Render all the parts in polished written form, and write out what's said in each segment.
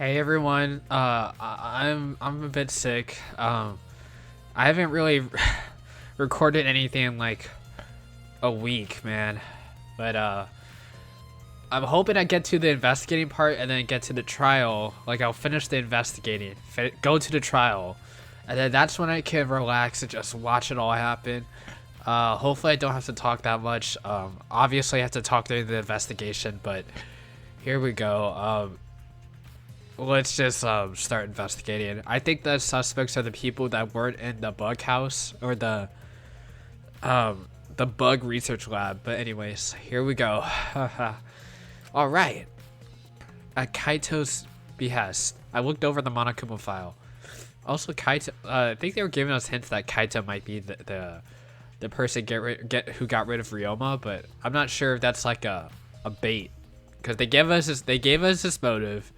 Hey everyone, I'm a bit sick. I haven't really recorded anything in like a week, man. But I'm hoping I get to the investigating part and then get to the trial. Like I'll finish the investigating, go to the trial, and then that's when I can relax and just watch it all happen. Hopefully I don't have to talk that much. Obviously I have to talk during the investigation, but here we go. Let's just start investigating. I think the suspects are the people that weren't in the bug house or the bug research lab. But anyways, here we go. All right. At Kaito's behest, I looked over the Monokuma file. Also, Kaito. I think they were giving us hints that Kaito might be the person who got rid of Ryoma, but I'm not sure if that's like a bait, because they gave us this motive.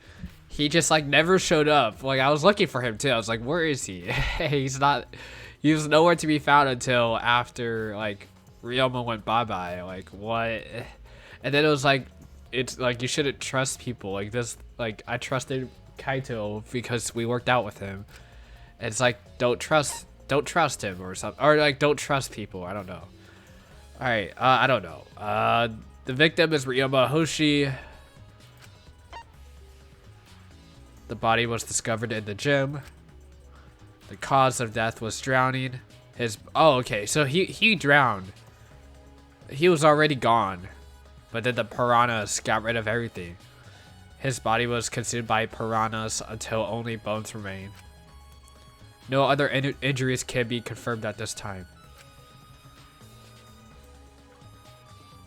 He just like never showed up. Like I was looking for him too. I was like, where is he? He was nowhere to be found until after like Ryoma went bye-bye. Like what? And then it was like, it's like you shouldn't trust people like this. Like I trusted Kaito because we worked out with him. And it's like, don't trust him or something. Or like, don't trust people. I don't know. All right. I don't know. The victim is Ryoma Hoshi. The body was discovered in the gym. The cause of death was drowning. Okay, so he drowned. He was already gone, but then the piranhas got rid of everything. His body was consumed by piranhas until only bones remain. No other injuries can be confirmed at this time.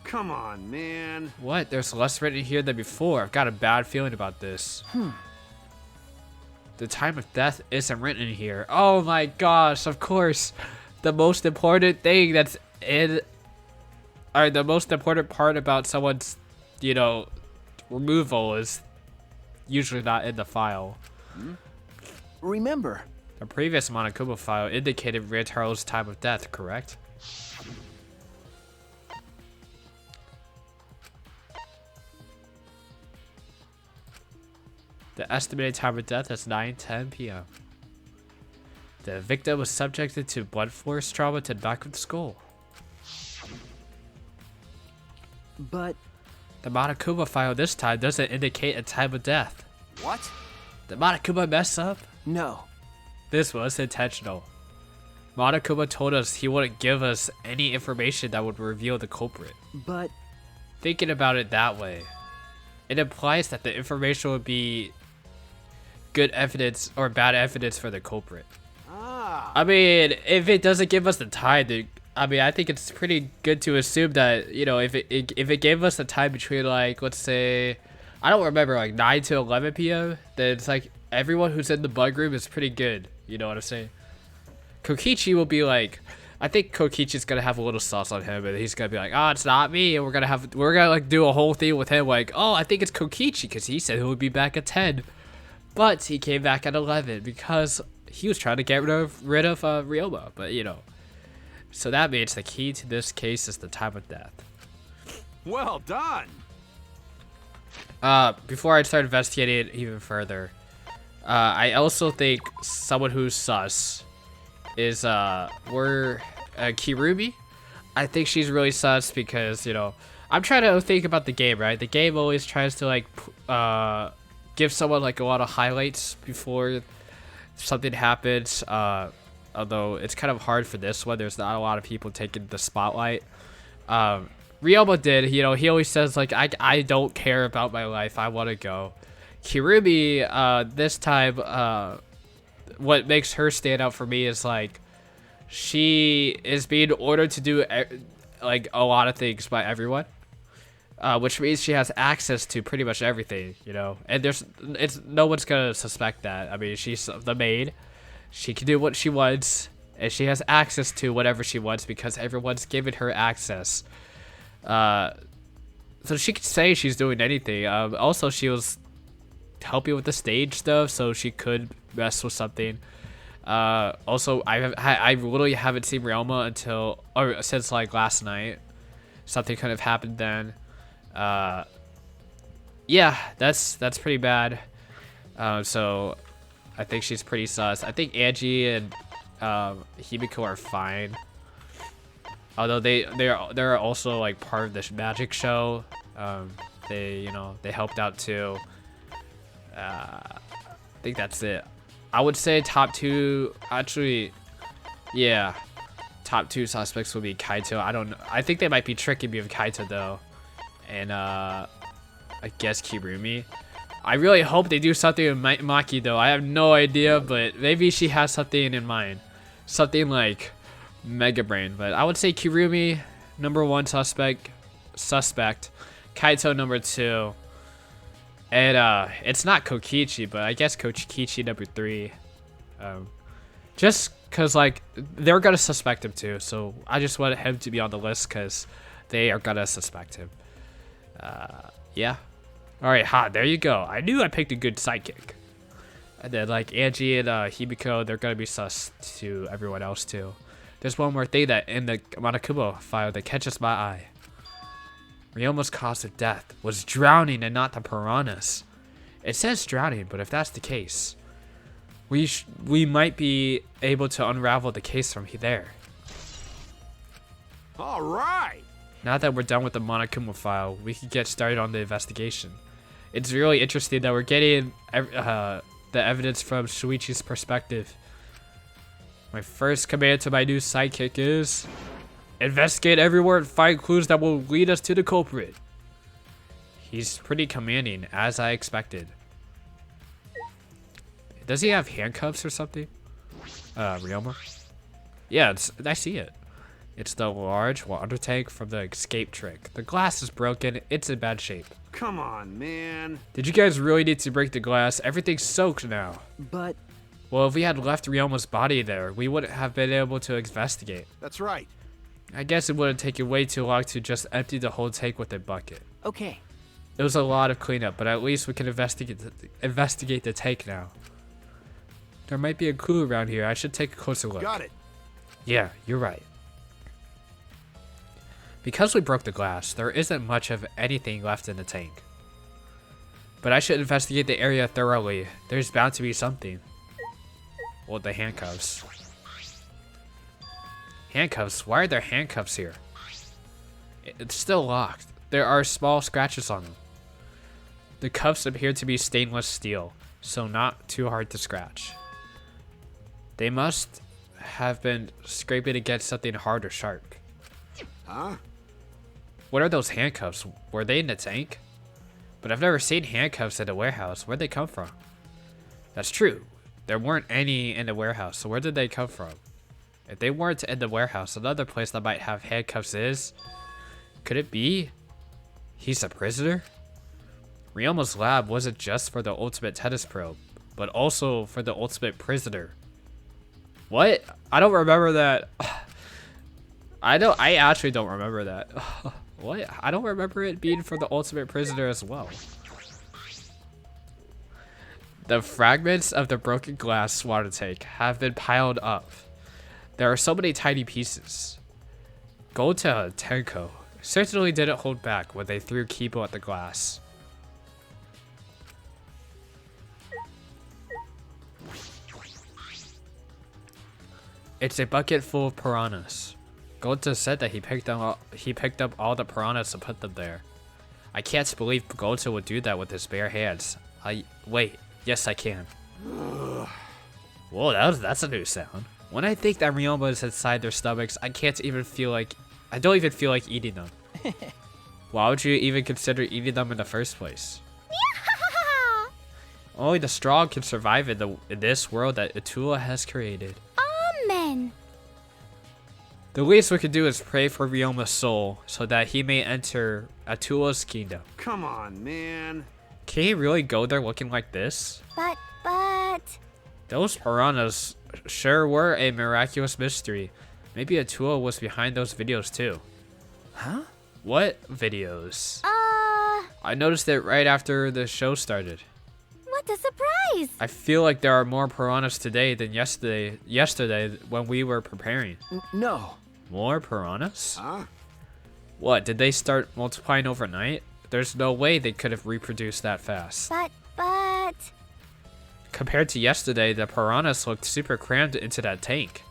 Come on, man. What? There's less written here than before. I've got a bad feeling about this. The time of death isn't written in here. Oh my gosh, of course. The most important thing that's in, or the most important part about someone's, removal is usually not in the file. Remember, The previous Monokuma file indicated Ryotaro's time of death, correct? The estimated time of death is 9:10 p.m. The victim was subjected to blunt force trauma to the back of the skull. but The Monokuma file this time doesn't indicate a time of death. what? Did Monokuma mess up? No. This was intentional. Monokuma told us he wouldn't give us any information that would reveal the culprit. But Thinking about it that way, it implies that the information would be good evidence or bad evidence for the culprit. I mean, if it doesn't give us the time, I think it's pretty good to assume that, if it gave us the time between, like, let's say, I don't remember, like 9 to 11 p.m., then it's like everyone who's in the bug room is pretty good. You know what I'm saying? Kokichi will be like, I think Kokichi's gonna have a little sauce on him, and he's gonna be like, oh, it's not me, and we're gonna like do a whole thing with him, like, oh, I think it's Kokichi because he said he would be back at 10, but he came back at 11 because he was trying to get rid of Ryoma, but so that means the key to this case is the time of death. Well done. Before I start investigating it even further, I also think someone who's sus is Kirumi. I think she's really sus because I'm trying to think about the game, right? The game always tries to like give someone like a lot of highlights before something happens. Although it's kind of hard for this one, there's not a lot of people taking the spotlight. Ryoma did, he always says like, I don't care about my life, I want to go. Kirumi, this time, what makes her stand out for me is like, she is being ordered to do like a lot of things by everyone, which means she has access to pretty much everything, and no one's gonna suspect that. I mean, she's the maid. She can do what she wants, and she has access to whatever she wants because everyone's given her access. So she could say she's doing anything. Also, she was helping with the stage stuff, so she could mess with something. Also, I literally haven't seen Ryoma since like last night. Something could have happened then. Yeah, that's pretty bad. So I think she's pretty sus. I think Angie and Himiko are fine. Although they're also like part of this magic show. They helped out too. I think that's it. I would say top two, actually, yeah. Top two suspects will be Kaito. I don't know. I think they might be tricking me with Kaito though. And I guess Kirumi. I really hope they do something with Maki though. I have no idea, but maybe she has something in mind. Something like Mega Brain. But I would say Kirumi, number one suspect. Kaito, number two. And it's not Kokichi, but I guess Kokichi number three. Just cause like they're gonna suspect him too, so I just wanted him to be on the list cause they are gonna suspect him. Yeah. All right, there you go. I knew I picked a good sidekick. And then like Angie and Himiko, they're gonna be sus to everyone else too. There's one more thing that in the Monokuma file that catches my eye. Ryoma's cause of death was drowning and not the piranhas. It says drowning, but if that's the case, we might be able to unravel the case from there. All right. Now that we're done with the Monokuma file, we can get started on the investigation. It's really interesting that we're getting the evidence from Shuichi's perspective. My first command to my new sidekick is investigate everywhere and find clues that will lead us to the culprit. He's pretty commanding, as I expected. Does he have handcuffs or something? Ryoma? Yeah, I see it. It's the large water tank from the escape trick. The glass is broken. It's in bad shape. Come on, man. Did you guys really need to break the glass? Everything's soaked now. But Well, if we had left Ryoma's body there, we wouldn't have been able to investigate. That's right. I guess it wouldn't take you way too long to just empty the whole tank with a bucket. okay. It was a lot of cleanup, but at least we can investigate the tank now. There might be a clue around here. I should take a closer look. Got it. Yeah, you're right. Because we broke the glass, there isn't much of anything left in the tank. But I should investigate the area thoroughly. There's bound to be something. Well, the handcuffs. Handcuffs? Why are there handcuffs here? It's still locked. There are small scratches on them. The cuffs appear to be stainless steel, so not too hard to scratch. They must have been scraping against something hard or sharp. Huh? What are those handcuffs? Were they in the tank? But I've never seen handcuffs in a warehouse. Where'd they come from? That's true. There weren't any in the warehouse, so where did they come from? If they weren't in the warehouse, another place that might have handcuffs is... Could it be? He's a prisoner? Ryoma's lab wasn't just for the ultimate tennis pro, but also for the ultimate prisoner. What? I don't remember that. I actually don't remember that. What? I don't remember it being for the ultimate prisoner as well. The fragments of the broken glass water tank have been piled up. There are so many tiny pieces. Gota and Tenko certainly didn't hold back when they threw Kibo at the glass. It's a bucket full of piranhas. Gota said that he picked up all the piranhas and put them there. I can't believe Gota would do that with his bare hands. Wait, yes I can. Whoa, that's a new sound. When I think that Ryoma is inside their stomachs, I don't even feel like eating them. Why would you even consider eating them in the first place? Only the strong can survive in this world that Atula has created. Amen. The least we can do is pray for Ryoma's soul so that he may enter Atula's kingdom. Come on, man. Can he really go there looking like this? But... Those piranhas sure were a miraculous mystery. Maybe Atula was behind those videos too. Huh? What videos? I noticed it right after the show started. What a surprise! I feel like there are more piranhas today than yesterday when we were preparing. No. More piranhas? Huh? What, did they start multiplying overnight? There's no way they could have reproduced that fast. But... Compared to yesterday, the piranhas looked super crammed into that tank.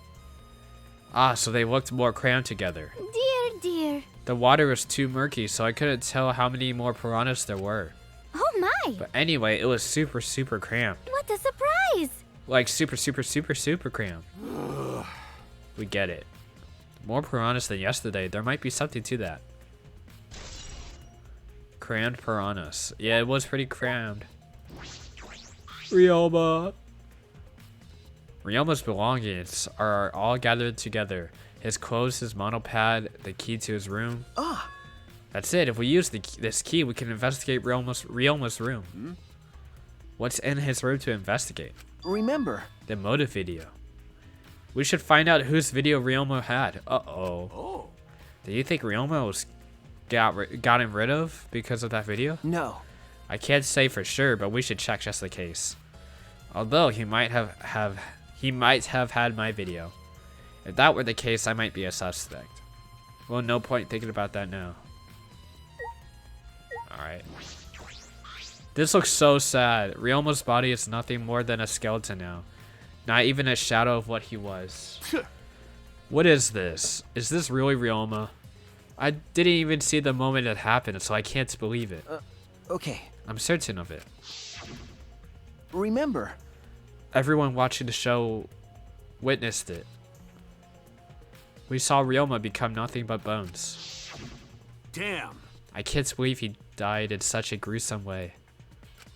Ah, so they looked more crammed together. Dear, dear. The water was too murky, so I couldn't tell how many more piranhas there were. Oh my. But anyway, it was super, super cramped. What a surprise. Like super, super, super, super cramped. We get it. More piranhas than yesterday. There might be something to that. Crammed piranhas. Yeah, it was pretty crammed. Ryoma. Ryoma's belongings are all gathered together. His clothes, his monopad, the key to his room. Ah, That's it. If we use this key, we can investigate Ryoma's room. What's in his room to investigate? remember. The motive video. We should find out whose video Ryoma had. Uh-oh. Oh. Do you think Ryoma was gotten rid of because of that video? No. I can't say for sure, but we should check just in case. Although he might have had my video. If that were the case, I might be a suspect. Well, no point thinking about that now. Alright. This looks so sad. Ryoma's body is nothing more than a skeleton now. Not even a shadow of what he was. What is this? Is this really Ryoma? I didn't even see the moment it happened, so I can't believe it. Okay. I'm certain of it. Remember. Everyone watching the show witnessed it. We saw Ryoma become nothing but bones. Damn. I can't believe he died in such a gruesome way.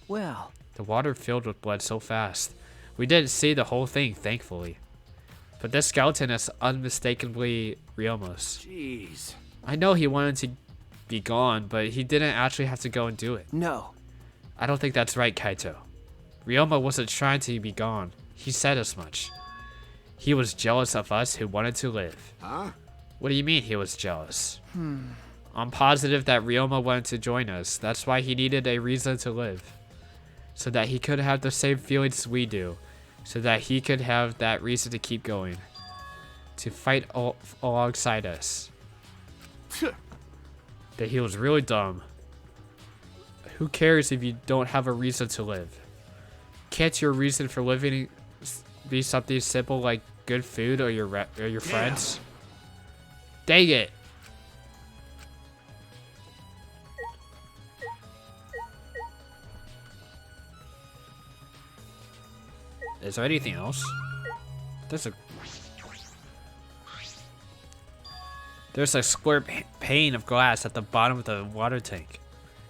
Well, The water filled with blood so fast. We didn't see the whole thing, thankfully. But this skeleton is unmistakably Ryoma's. Jeez. I know he wanted to be gone, but he didn't actually have to go and do it. no. I don't think that's right, Kaito. Ryoma wasn't trying to be gone. He said as much. He was jealous of us who wanted to live. Huh? What do you mean he was jealous? I'm positive that Ryoma wanted to join us. That's why he needed a reason to live. So that he could have the same feelings we do. So that he could have that reason to keep going. To fight alongside us. That he was really dumb. Who cares if you don't have a reason to live? Can't your reason for living be something simple like good food or your friends? Dang it! Is there anything else? There's a square pane of glass at the bottom of the water tank.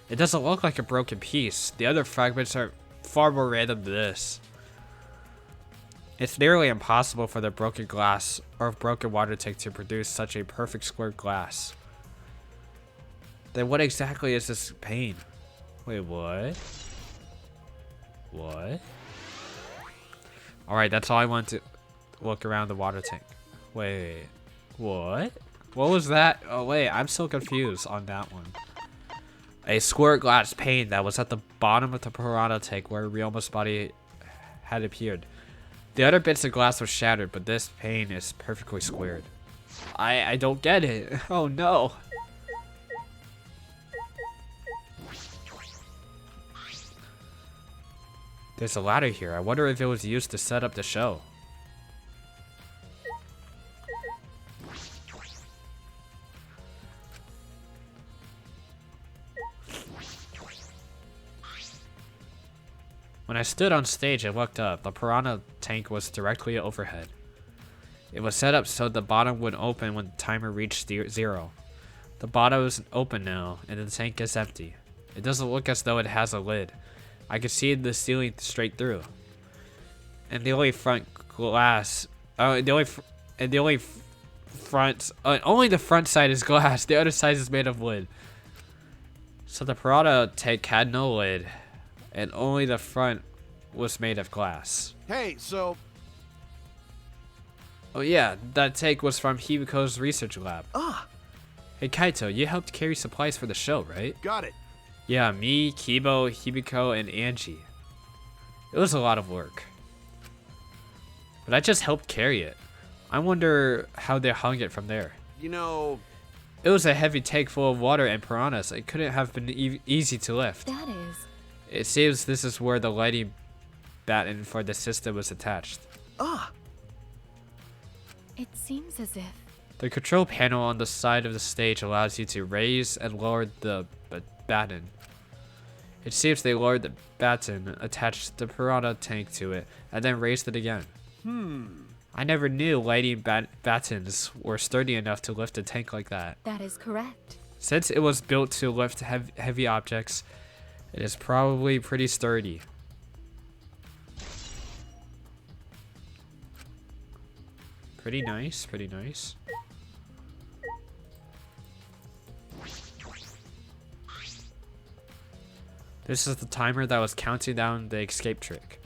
It doesn't look like a broken piece. The other fragments are far more random than this. It's nearly impossible for the broken glass or broken water tank to produce such a perfect square glass. Then what exactly is this pane? Wait, what? What? Alright, that's all I want to look around the water tank. Wait, what? What was that? Oh wait, I'm so confused on that one. A square glass pane that was at the bottom of the piranha tank where Ryoma's body had appeared. The other bits of glass were shattered, but this pane is perfectly squared. I don't get it. Oh no. There's a ladder here. I wonder if it was used to set up the show. When I stood on stage and looked up, the piranha tank was directly overhead. It was set up so the bottom would open when the timer reached 0. The bottom is open now, and the tank is empty. It doesn't look as though it has a lid. I can see the ceiling straight through. And the only front glass, only the front side is glass. The other side is made of wood. So the piranha tank had no lid. And only the front was made of glass. Hey, so Oh yeah, that tank was from Hibiko's research lab. Ah, Hey Kaito, you helped carry supplies for the show, right? got it. Yeah, me, Kibo, Hibiko, and Angie. It was a lot of work. But I just helped carry it. I wonder how they hung it from there. You know, It was a heavy tank full of water and piranhas. It couldn't have been easy to lift. That is. It seems this is where the lighting batten for the system was attached. Ah, It seems as if. The control panel on the side of the stage allows you to raise and lower the batten. It seems they lowered the batten, attached the piranha tank to it, and then raised it again. I never knew lighting battens were sturdy enough to lift a tank like that. That is correct. Since it was built to lift heavy objects, it is probably pretty sturdy. Pretty nice, pretty nice. This is the timer that was counting down the escape trick.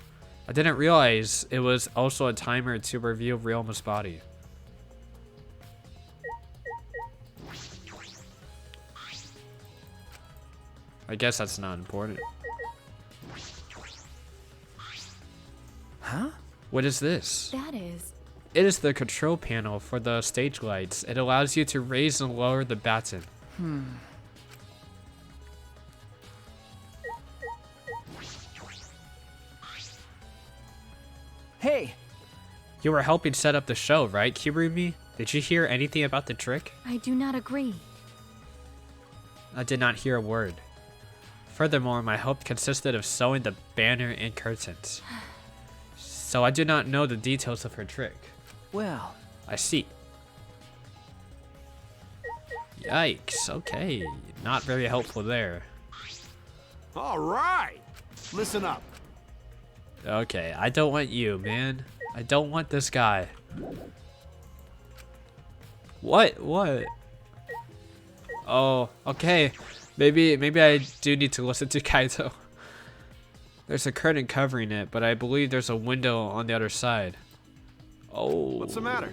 I didn't realize it was also a timer to reveal Realma's body. I guess that's not important. huh? What is this? That is. It is the control panel for the stage lights. It allows you to raise and lower the batten. Hey, You were helping set up the show, right, Kirumi? Did you hear anything about the trick? I do not agree. I did not hear a word. Furthermore, my help consisted of sewing the banner and curtains. So I do not know the details of her trick. well, I see. Yikes, okay. Not very helpful there. All right. Listen up. Okay, I don't want you, man. I don't want this guy. What? What? Oh, okay. Maybe I do need to listen to Kaito. There's a curtain covering it, but I believe there's a window on the other side. Oh. What's the matter?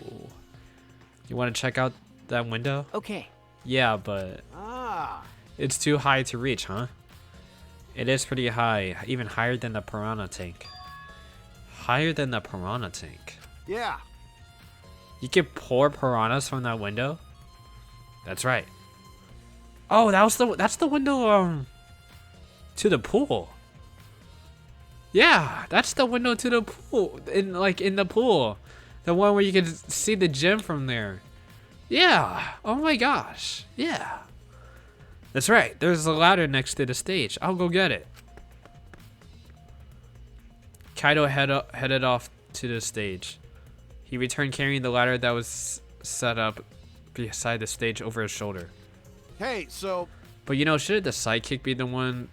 You want to check out that window? okay. Yeah, but Ah. it's too high to reach, huh? It is pretty high, even higher than the piranha tank. Higher than the piranha tank. Yeah. You can pour piranhas from that window? That's right. Oh, that's the window to the pool. Yeah, that's the window to the pool. In the pool. The one where you can see the gym from there. Yeah. Oh my gosh. Yeah. That's right. There's a ladder next to the stage. I'll go get it. Kaito headed off to the stage. He returned carrying the ladder that was set up beside the stage over his shoulder. Hey, so But you know, shouldn't the sidekick be the one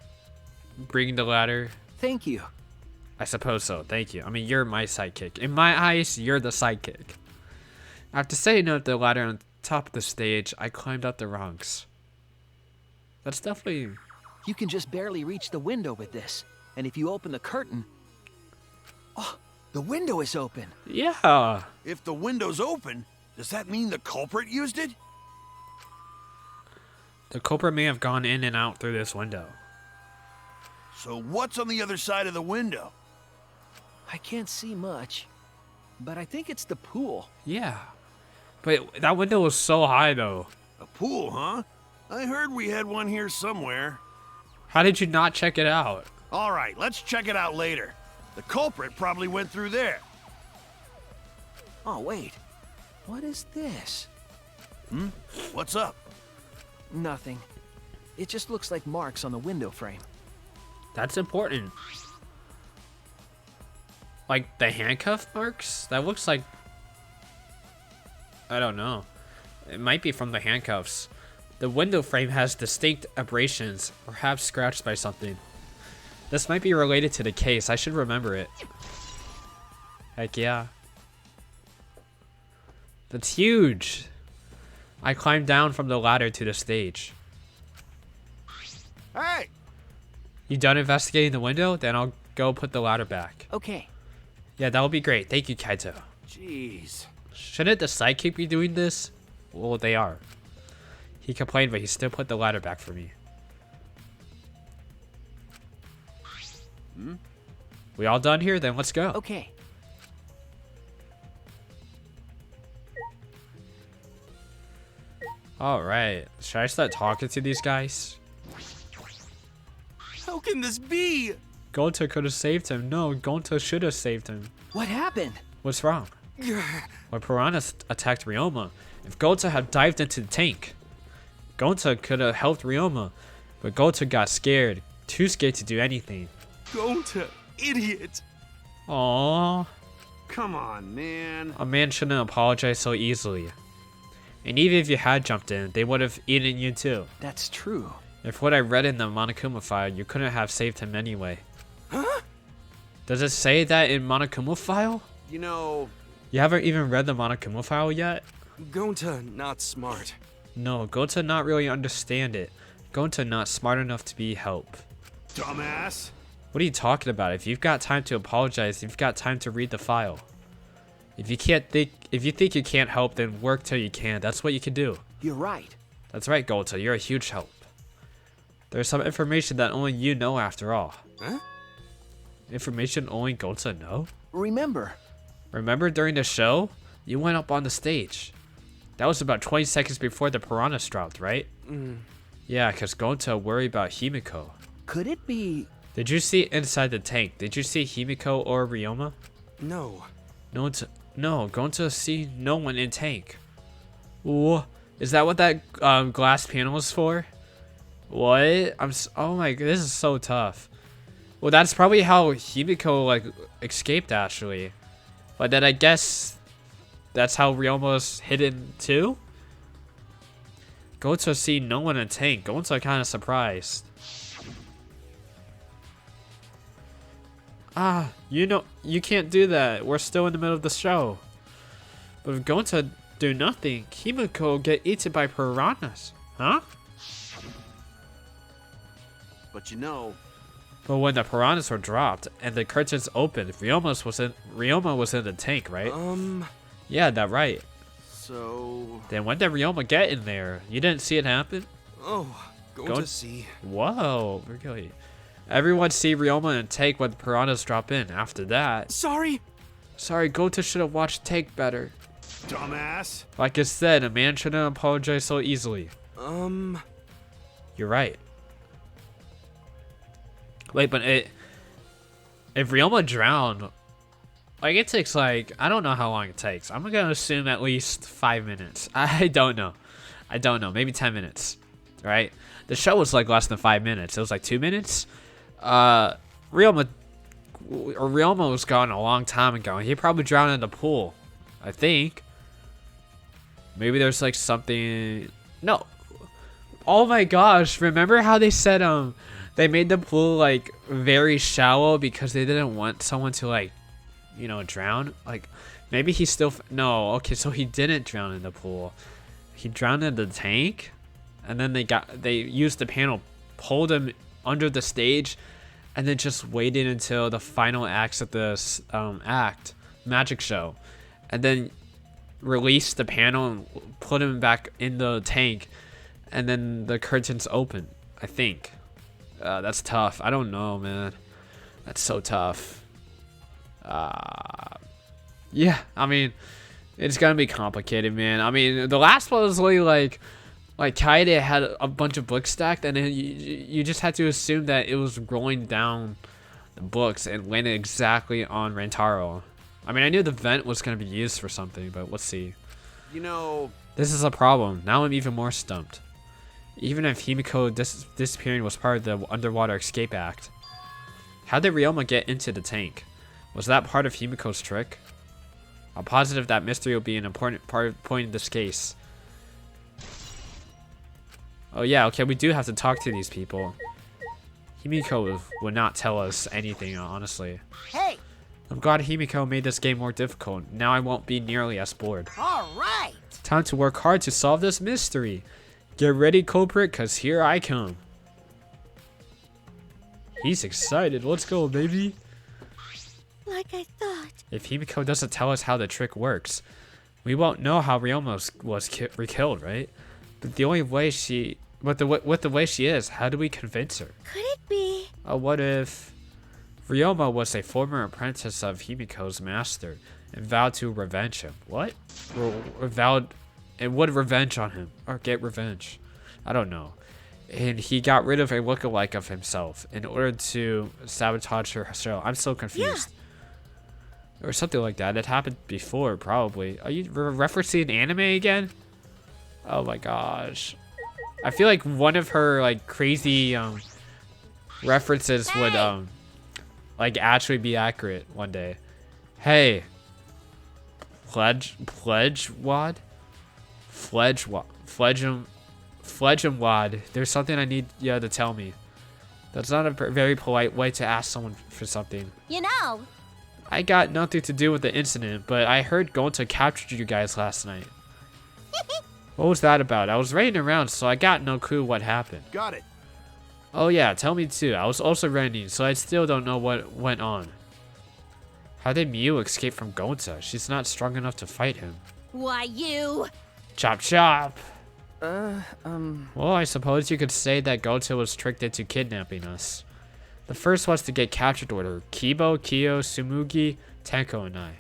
bringing the ladder? Thank you. I suppose so. Thank you. I mean, you're my sidekick. In my eyes, you're the sidekick. After setting up the ladder on top of the stage, I climbed up the rungs. That's definitely... You can just barely reach the window with this. And if you open the curtain... Oh, the window is open. Yeah. if the window's open, does that mean the culprit used it? The culprit may have gone in and out through this window. So what's on the other side of the window? I can't see much. But I think it's the pool. Yeah. But that window was so high, though. A pool, huh? I heard we had one here somewhere. How did you not check it out? All right, let's check it out later. The culprit probably went through there. Oh, wait. What is this? What's up? Nothing. It just looks like marks on the window frame. That's important. Like the handcuff marks? That looks like... I don't know. It might be from the handcuffs. The window frame has distinct abrasions, perhaps scratched by something. This might be related to the case. I should remember it. Heck yeah. That's huge. I climbed down from the ladder to the stage. Hey! You done investigating the window? Then I'll go put the ladder back. Okay. Yeah, that would be great. Thank you, Kaito. Jeez. Shouldn't the sidekick be doing this? Well, they are. He complained, but he still put the ladder back for me. We all done here? Then let's go. Okay. All right. Should I start talking to these guys? How can this be? Gonta could have saved him. No, Gonta should have saved him. What happened? What's wrong? When piranhas attacked Ryoma, if Gonta had dived into the tank, Gonta could have helped Ryoma, but Gonta got scared. Too scared to do anything. Gonta, idiot! Aww. Come on, man. A man shouldn't apologize so easily. And even if you had jumped in, they would have eaten you too. That's true. If what I read in the Monokuma file, you couldn't have saved him anyway. Huh? Does it say that in Monokuma file? You know, You haven't even read the Monokuma file yet? Gonta not smart. No, Gonta not really understand it. Gonta not smart enough to be help. Dumbass. What are you talking about? If you've got time to apologize, you've got time to read the file. If you think you can't help, then work till you can. That's what you can do. You're right. That's right, Gonta. You're a huge help. There's some information that only you know after all. Huh? Information only Gonta know? Remember, During the show, you went up on the stage. That was about 20 seconds before the piranhas dropped, right? Yeah, because Gonta worried about Himiko. could it be... Did you see inside the tank? Did you see Himiko or Ryoma? No. No, Gonta see no one in tank. Whoa, is that what that glass panel is for? What? Oh my god, this is so tough. Well, that's probably how Himiko like escaped actually. But then I guess that's how Ryoma's hidden too? Gonta see no one in tank. Gonta kind of surprised. Ah, you know, you can't do that. We're still in the middle of the show. But if Gonta do nothing, Himiko will get eaten by piranhas. Huh? But you know, But when the piranhas were dropped and the curtains opened, Ryoma was in the tank, right? Yeah, that right. so... Then when did Ryoma get in there? You didn't see it happen? Oh, Gonta see. Whoa, really? Everyone see Ryoma and tank when the piranhas drop in. After that, Sorry. Gonta should have watched tank better. Dumbass. Like I said, a man shouldn't apologize so easily. You're right. Wait, but if Ryoma drowned, like it takes like, I don't know how long it takes. I'm gonna assume at least 5 minutes. I don't know. Maybe 10 minutes, right? The show was like less than 5 minutes. It was like 2 minutes. Ryoma was gone a long time ago. He probably drowned in the pool, I think. Maybe there's like something. No. Oh my gosh! Remember how they said they made the pool like very shallow because they didn't want someone to like, you know, drown. Like maybe he still no. Okay, so he didn't drown in the pool. He drowned in the tank, and then they used the panel, pulled him under the stage, and then just waited until the final acts of this magic show, and then released the panel and put him back in the tank, and then the curtains open. I think that's tough. I don't know, man. That's so tough. Yeah, I mean, it's gonna be complicated, man. I mean, the last one was really like Kaede had a bunch of books stacked, and then you just had to assume that it was rolling down the books and landed exactly on Rentaro. I mean, I knew the vent was gonna be used for something, but let's see. You know... This is a problem. Now I'm even more stumped. Even if Himiko disappearing was part of the Underwater Escape Act, how did Ryoma get into the tank? Was that part of Himiko's trick? I'm positive that mystery will be an important point in this case. Oh yeah, okay, we do have to talk to these people. Himiko would not tell us anything, honestly. Hey, I'm glad Himiko made this game more difficult. Now I won't be nearly as bored. all right. Time to work hard to solve this mystery. Get ready, culprit, cause here I come. He's excited. Let's go, baby. Like I thought. If Himiko doesn't tell us how the trick works, we won't know how Ryoma was killed, right? But the only way with the way she is, how do we convince her? Could it be? What if Ryoma was a former apprentice of Himiko's master and vowed to revenge him? What? Vowed and would revenge on him or get revenge? I don't know. And he got rid of a lookalike of himself in order to sabotage her show. I'm so confused. Or something like that. It happened before, probably. Are you referencing anime again? Oh my gosh. I feel like one of her like crazy references would like actually be accurate one day. Hey. Fledgewad? Fledgewad. There's something I need you to tell me. That's not a very polite way to ask someone for something. You know. I got nothing to do with the incident, but I heard Gonta captured you guys last night. What was that about? I was running around, so I got no clue what happened. Got it. Oh yeah, tell me too. I was also running, so I still don't know what went on. How did Miu escape from Gonta? She's not strong enough to fight him. Why, you? Chop chop! Well, I suppose you could say that Gonta was tricked into kidnapping us. The first was to get captured order. Kibo, Kyo, Sumugi, Tenko, and I.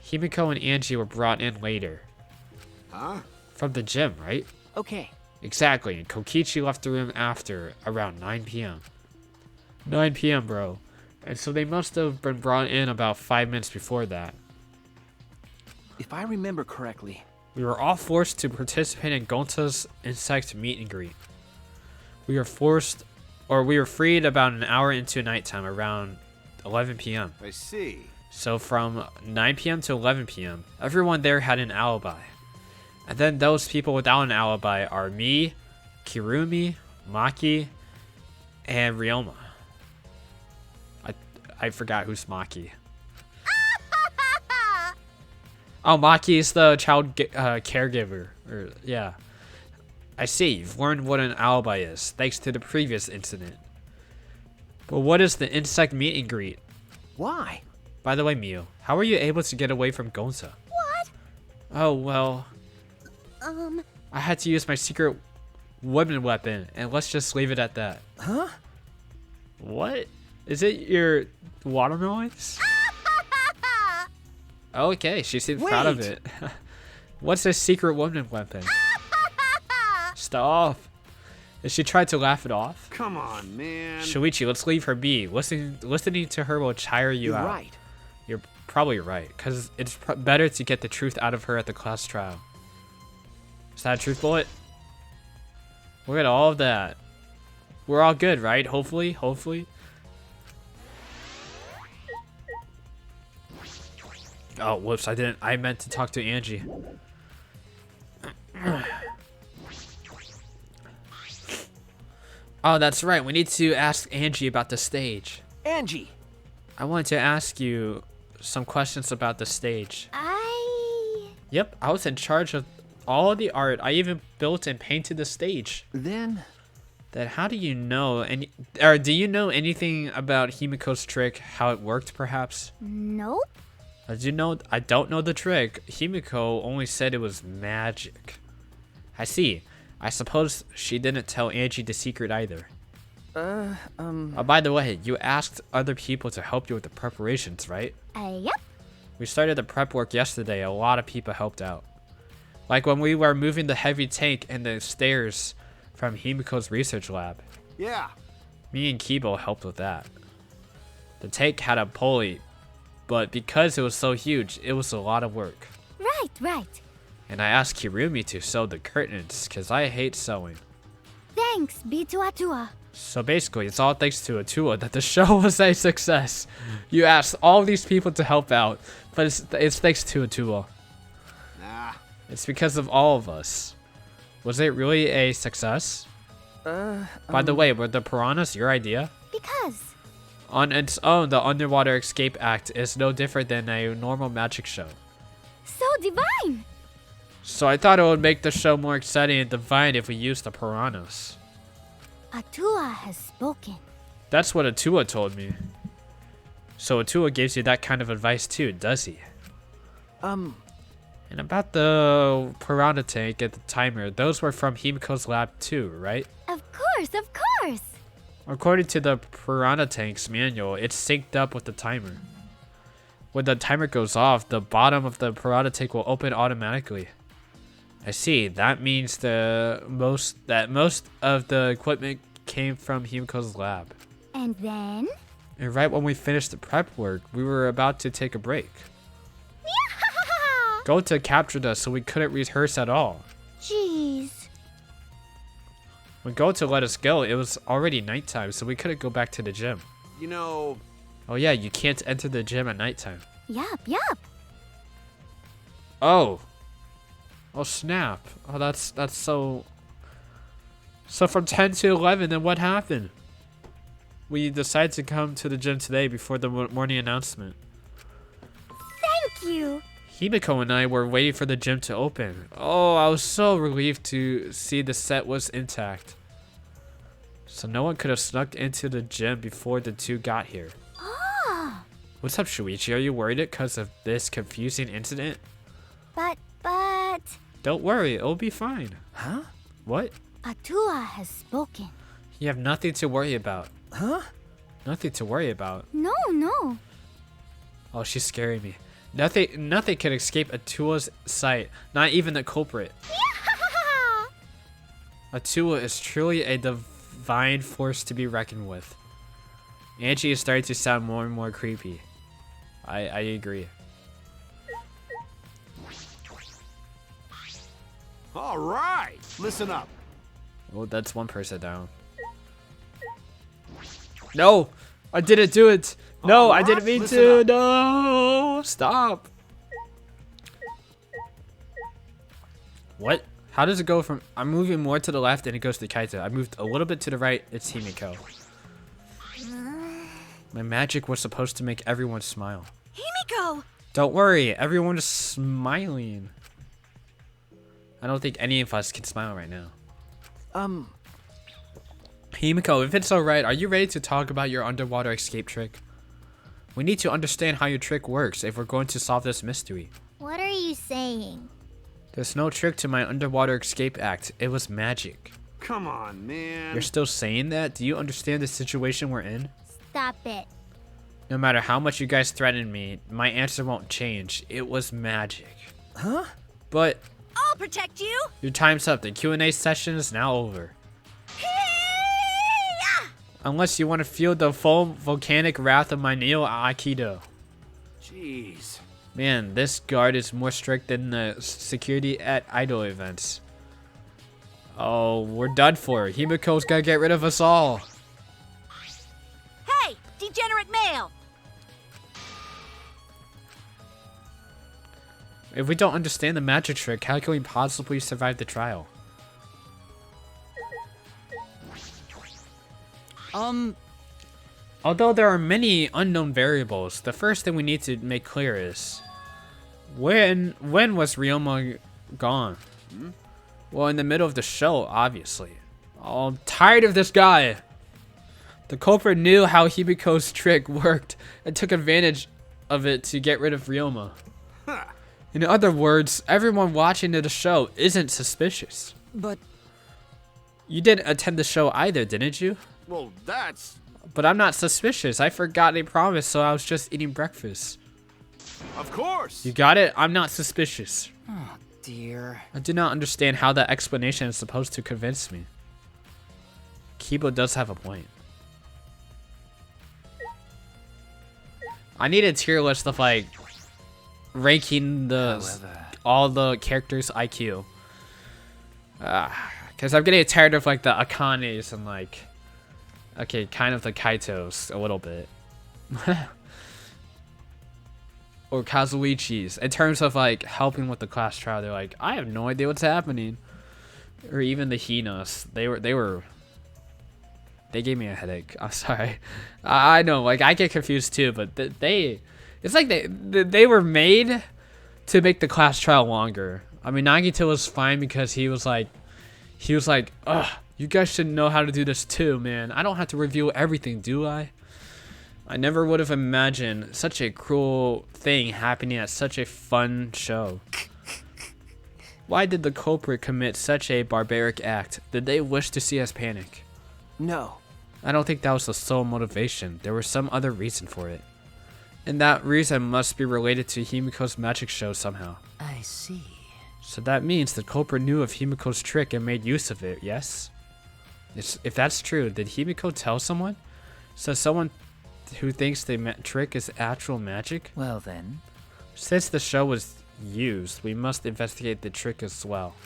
Himiko and Angie were brought in later. Huh? From the gym, right? Okay. Exactly, and Kokichi left the room after, around 9 p.m. 9 p.m., bro. And so they must have been brought in about 5 minutes before that. If I remember correctly. We were all forced to participate in Gonta's insect meet and greet. We were freed about an hour into nighttime, around 11 p.m. I see. So from 9 p.m. to 11 p.m., everyone there had an alibi. And then those people without an alibi are me, Kirumi, Maki, and Ryoma. I forgot who's Maki. Oh, Maki is the child caregiver. Yeah. I see, you've learned what an alibi is, thanks to the previous incident. But what is the insect meet and greet? Why? By the way, Miu, how were you able to get away from Gonta? What? Oh, well, I had to use my secret woman weapon, and let's just leave it at that. Huh? What? Is it your watermelons? Okay, she seems proud of it. What's a secret woman weapon? Stop. Did she try to laugh it off? Come on, man. Shuichi, let's leave her be. Listening to her will tire you You're out. right. You're probably right, because it's better to get the truth out of her at the class trial. Is that a truth bullet? Look at all of that. We're all good, right? Hopefully, hopefully. Oh, whoops, I meant to talk to Angie. Oh, that's right. We need to ask Angie about the stage. Angie! I wanted to ask you some questions about the stage. Yep, I was in charge of all of the art. I even built and painted the stage. Then How do you know do you know anything about Himiko's trick, how it worked perhaps? Nope. I don't know the trick. Himiko only said it was magic. I see. I suppose she didn't tell Angie the secret either. Oh, by the way, you asked other people to help you with the preparations, right? Yep. We started the prep work yesterday. A lot of people helped out. Like when we were moving the heavy tank and the stairs from Himiko's research lab. Yeah. Me and Kibo helped with that. The tank had a pulley, but because it was so huge, it was a lot of work. Right. And I asked Kirumi to sew the curtains, because I hate sewing. Thanks, Atua. So basically, it's all thanks to Atua that the show was a success. You asked all these people to help out, but it's thanks to Atua. Nah. It's because of all of us. Was it really a success? By the way, were the piranhas your idea? Because. On its own, the Underwater Escape Act is no different than a normal magic show. So divine. So I thought it would make the show more exciting and divine if we used the piranhas. Atua has spoken. That's what Atua told me. So Atua gives you that kind of advice too, does he? And about the piranha tank and the timer, those were from Himiko's lab too, right? Of course. According to the piranha tank's manual, it's synced up with the timer. When the timer goes off, the bottom of the piranha tank will open automatically. I see. That means most of the equipment came from Himiko's lab. And then? And right when we finished the prep work, we were about to take a break. Gota captured us, so we couldn't rehearse at all. Jeez. When Gota let us go, it was already nighttime, so we couldn't go back to the gym. You know, Oh yeah, you can't enter the gym at nighttime. Yup. Oh. Oh snap. Oh, that's so... So from 10 to 11, then what happened? We decided to come to the gym today before the morning announcement. Thank you. Himiko and I were waiting for the gym to open. Oh, I was so relieved to see the set was intact. So no one could have snuck into the gym before the two got here. Oh. What's up, Shuichi? Are you worried because of this confusing incident? But... Don't worry, it'll be fine. Huh? What? Atua has spoken. You have nothing to worry about. Huh? Nothing to worry about. No. Oh, she's scaring me. Nothing can escape Atua's sight, not even the culprit. Atua is truly a divine force to be reckoned with. Angie is starting to sound more and more creepy. I agree. all right, listen up. Oh, that's one person down. No! I didn't do it! No, I didn't mean to! No! Stop! What? How does it go from... I'm moving more to the left and it goes to Kaito. I moved a little bit to the right, it's Himiko. My magic was supposed to make everyone smile. Himiko! Don't worry, everyone is smiling. I don't think any of us can smile right now. Himiko, if it's alright, are you ready to talk about your underwater escape trick? We need to understand how your trick works if we're going to solve this mystery. What are you saying? There's no trick to my underwater escape act. It was magic. Come on, man. You're still saying that? Do you understand the situation we're in? Stop it. No matter how much you guys threaten me, my answer won't change. It was magic. Huh? But I'll protect you! your time's up. The Q&A session is now over. Unless you want to feel the full volcanic wrath of my Neo Aikido. Jeez. Man, this guard is more strict than the security at idol events. Oh, we're done for. Himiko's gonna get rid of us all. Hey, degenerate male! If we don't understand the magic trick, how can we possibly survive the trial? Although there are many unknown variables, the first thing we need to make clear is when was Ryoma gone? Well, in the middle of the show, obviously. Oh, I'm tired of this guy. The culprit knew how Himiko's trick worked and took advantage of it to get rid of Ryoma. In other words, everyone watching the show isn't suspicious. But You didn't attend the show either, didn't you? Well, that's... But I'm not suspicious. I forgot a promise, so I was just eating breakfast. Of course. You got it? I'm not suspicious. oh dear. I do not understand how that explanation is supposed to convince me. Kibo does have a point. I need a tier list of like ranking all the characters' IQ. Because I'm getting tired of like the Akanes and like, okay, kind of the Kaitos a little bit. Or Kazuichis. In terms of like helping with the class trial, they're like, I have no idea what's happening. Or even the Hinas. They gave me a headache. I'm sorry. I know, like I get confused too, but it's like they were made to make the class trial longer. I mean, Nagito was fine because he was like, ugh, you guys should know how to do this too, man. I don't have to reveal everything, do I? I never would have imagined such a cruel thing happening at such a fun show. Why did the culprit commit such a barbaric act? Did they wish to see us panic? No. I don't think that was the sole motivation. There was some other reason for it. And that reason must be related to Himiko's magic show somehow. I see. So that means the culprit knew of Himiko's trick and made use of it, yes? If that's true, did Himiko tell someone? So someone who thinks the trick is actual magic? Well then. Since the show was used, we must investigate the trick as well.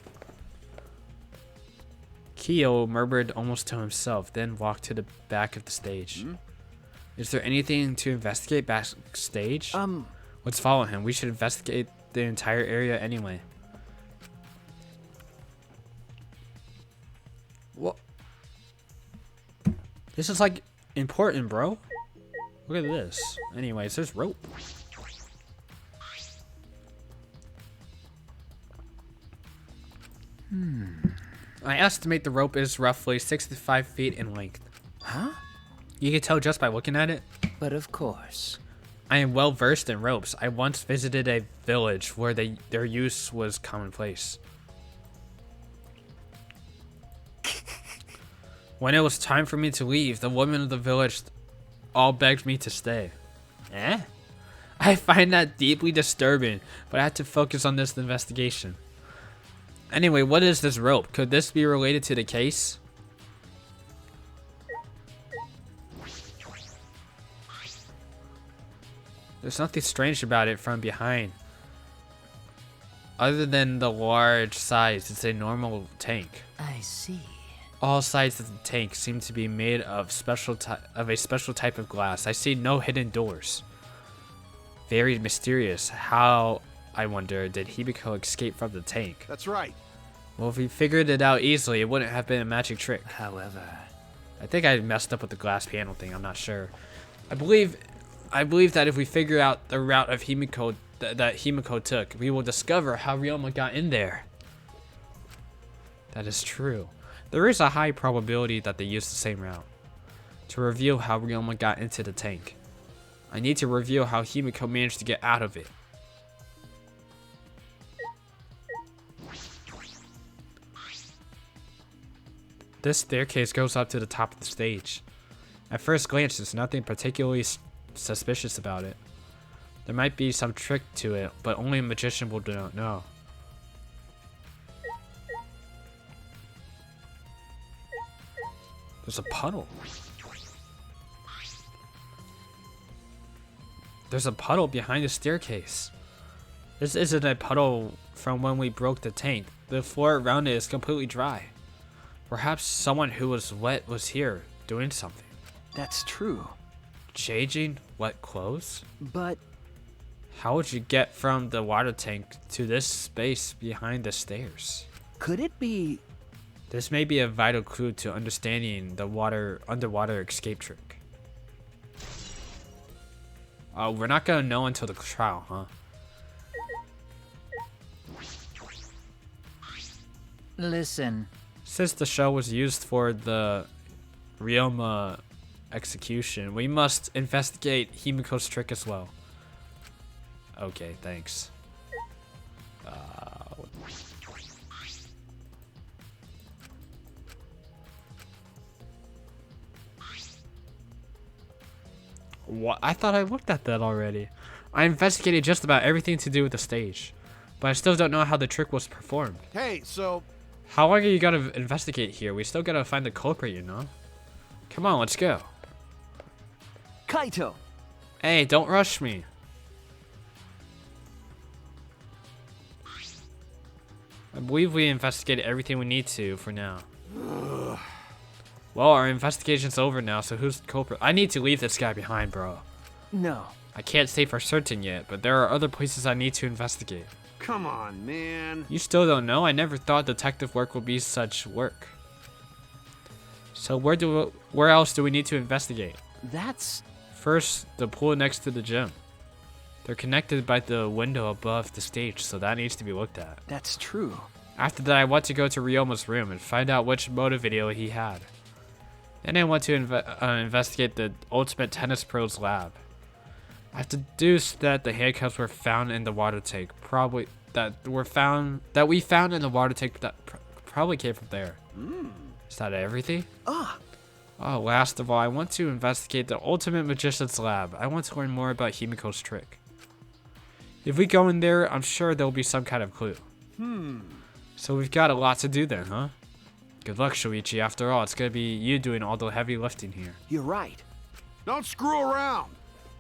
Kyo murmured almost to himself, then walked to the back of the stage. Is there anything to investigate backstage? Let's follow him. We should investigate the entire area anyway. What? This is like important, bro. Look at this. Anyways, there's rope. I estimate the rope is roughly 65 feet in length. Huh? You can tell just by looking at it. But of course. I am well versed in ropes. I once visited a village where their use was commonplace. When it was time for me to leave, the women of the village all begged me to stay. Eh? I find that deeply disturbing, but I had to focus on this investigation. Anyway, what is this rope? Could this be related to the case? There's nothing strange about it from behind. Other than the large size, it's a normal tank. I see. All sides of the tank seem to be made of a special type of glass. I see no hidden doors. Very mysterious. How, I wonder, did Himiko escape from the tank? That's right. Well, if we figured it out easily, it wouldn't have been a magic trick. However, I think I messed up with the glass panel thing. I'm not sure. I believe that if we figure out the route of Himiko that Himiko took, we will discover how Ryoma got in there. That is true. There is a high probability that they used the same route to reveal how Ryoma got into the tank. I need to reveal how Himiko managed to get out of it. This staircase goes up to the top of the stage. At first glance, there's nothing particularly suspicious about it. There might be some trick to it, but only a magician will know. There's a puddle. There's a puddle behind the staircase. This isn't a puddle from when we broke the tank. The floor around it is completely dry. Perhaps someone who was wet was here, doing something. that's true. Changing wet clothes? But How would you get from the water tank to this space behind the stairs? could it be... This may be a vital clue to understanding the underwater escape trick. Oh, we're not gonna know until the trial, huh? Listen, Since the show was used for the Ryoma execution, we must investigate Himiko's trick as well. Okay, thanks. What? I thought I looked at that already. I investigated just about everything to do with the stage, but I still don't know how the trick was performed. Hey, so How long are you gonna investigate here? We still gotta find the culprit, you know? Come on, let's go. Kaito! Hey, don't rush me. I believe we investigated everything we need to for now. Well, our investigation's over now, so who's the culprit? I need to leave this guy behind, bro. No. I can't say for certain yet, but there are other places I need to investigate. come on, man. You still don't know? I never thought detective work would be such work. So where else do we need to investigate? That's... First, the pool next to the gym. They're connected by the window above the stage, so that needs to be looked at. that's true. After that, I want to go to Ryoma's room and find out which motive video he had. Then I want to investigate the Ultimate Tennis Pro's lab. I've deduced that the handcuffs were found in the water tank. Probably that we found in the water tank that probably came from there. Is that everything? Ah, Oh, last of all, I want to investigate the Ultimate Magician's lab. I want to learn more about Himiko's trick. If we go in there, I'm sure there'll be some kind of clue. So we've got a lot to do then, huh? Good luck, Shuichi. After all, it's gonna be you doing all the heavy lifting here. You're right. Don't screw around.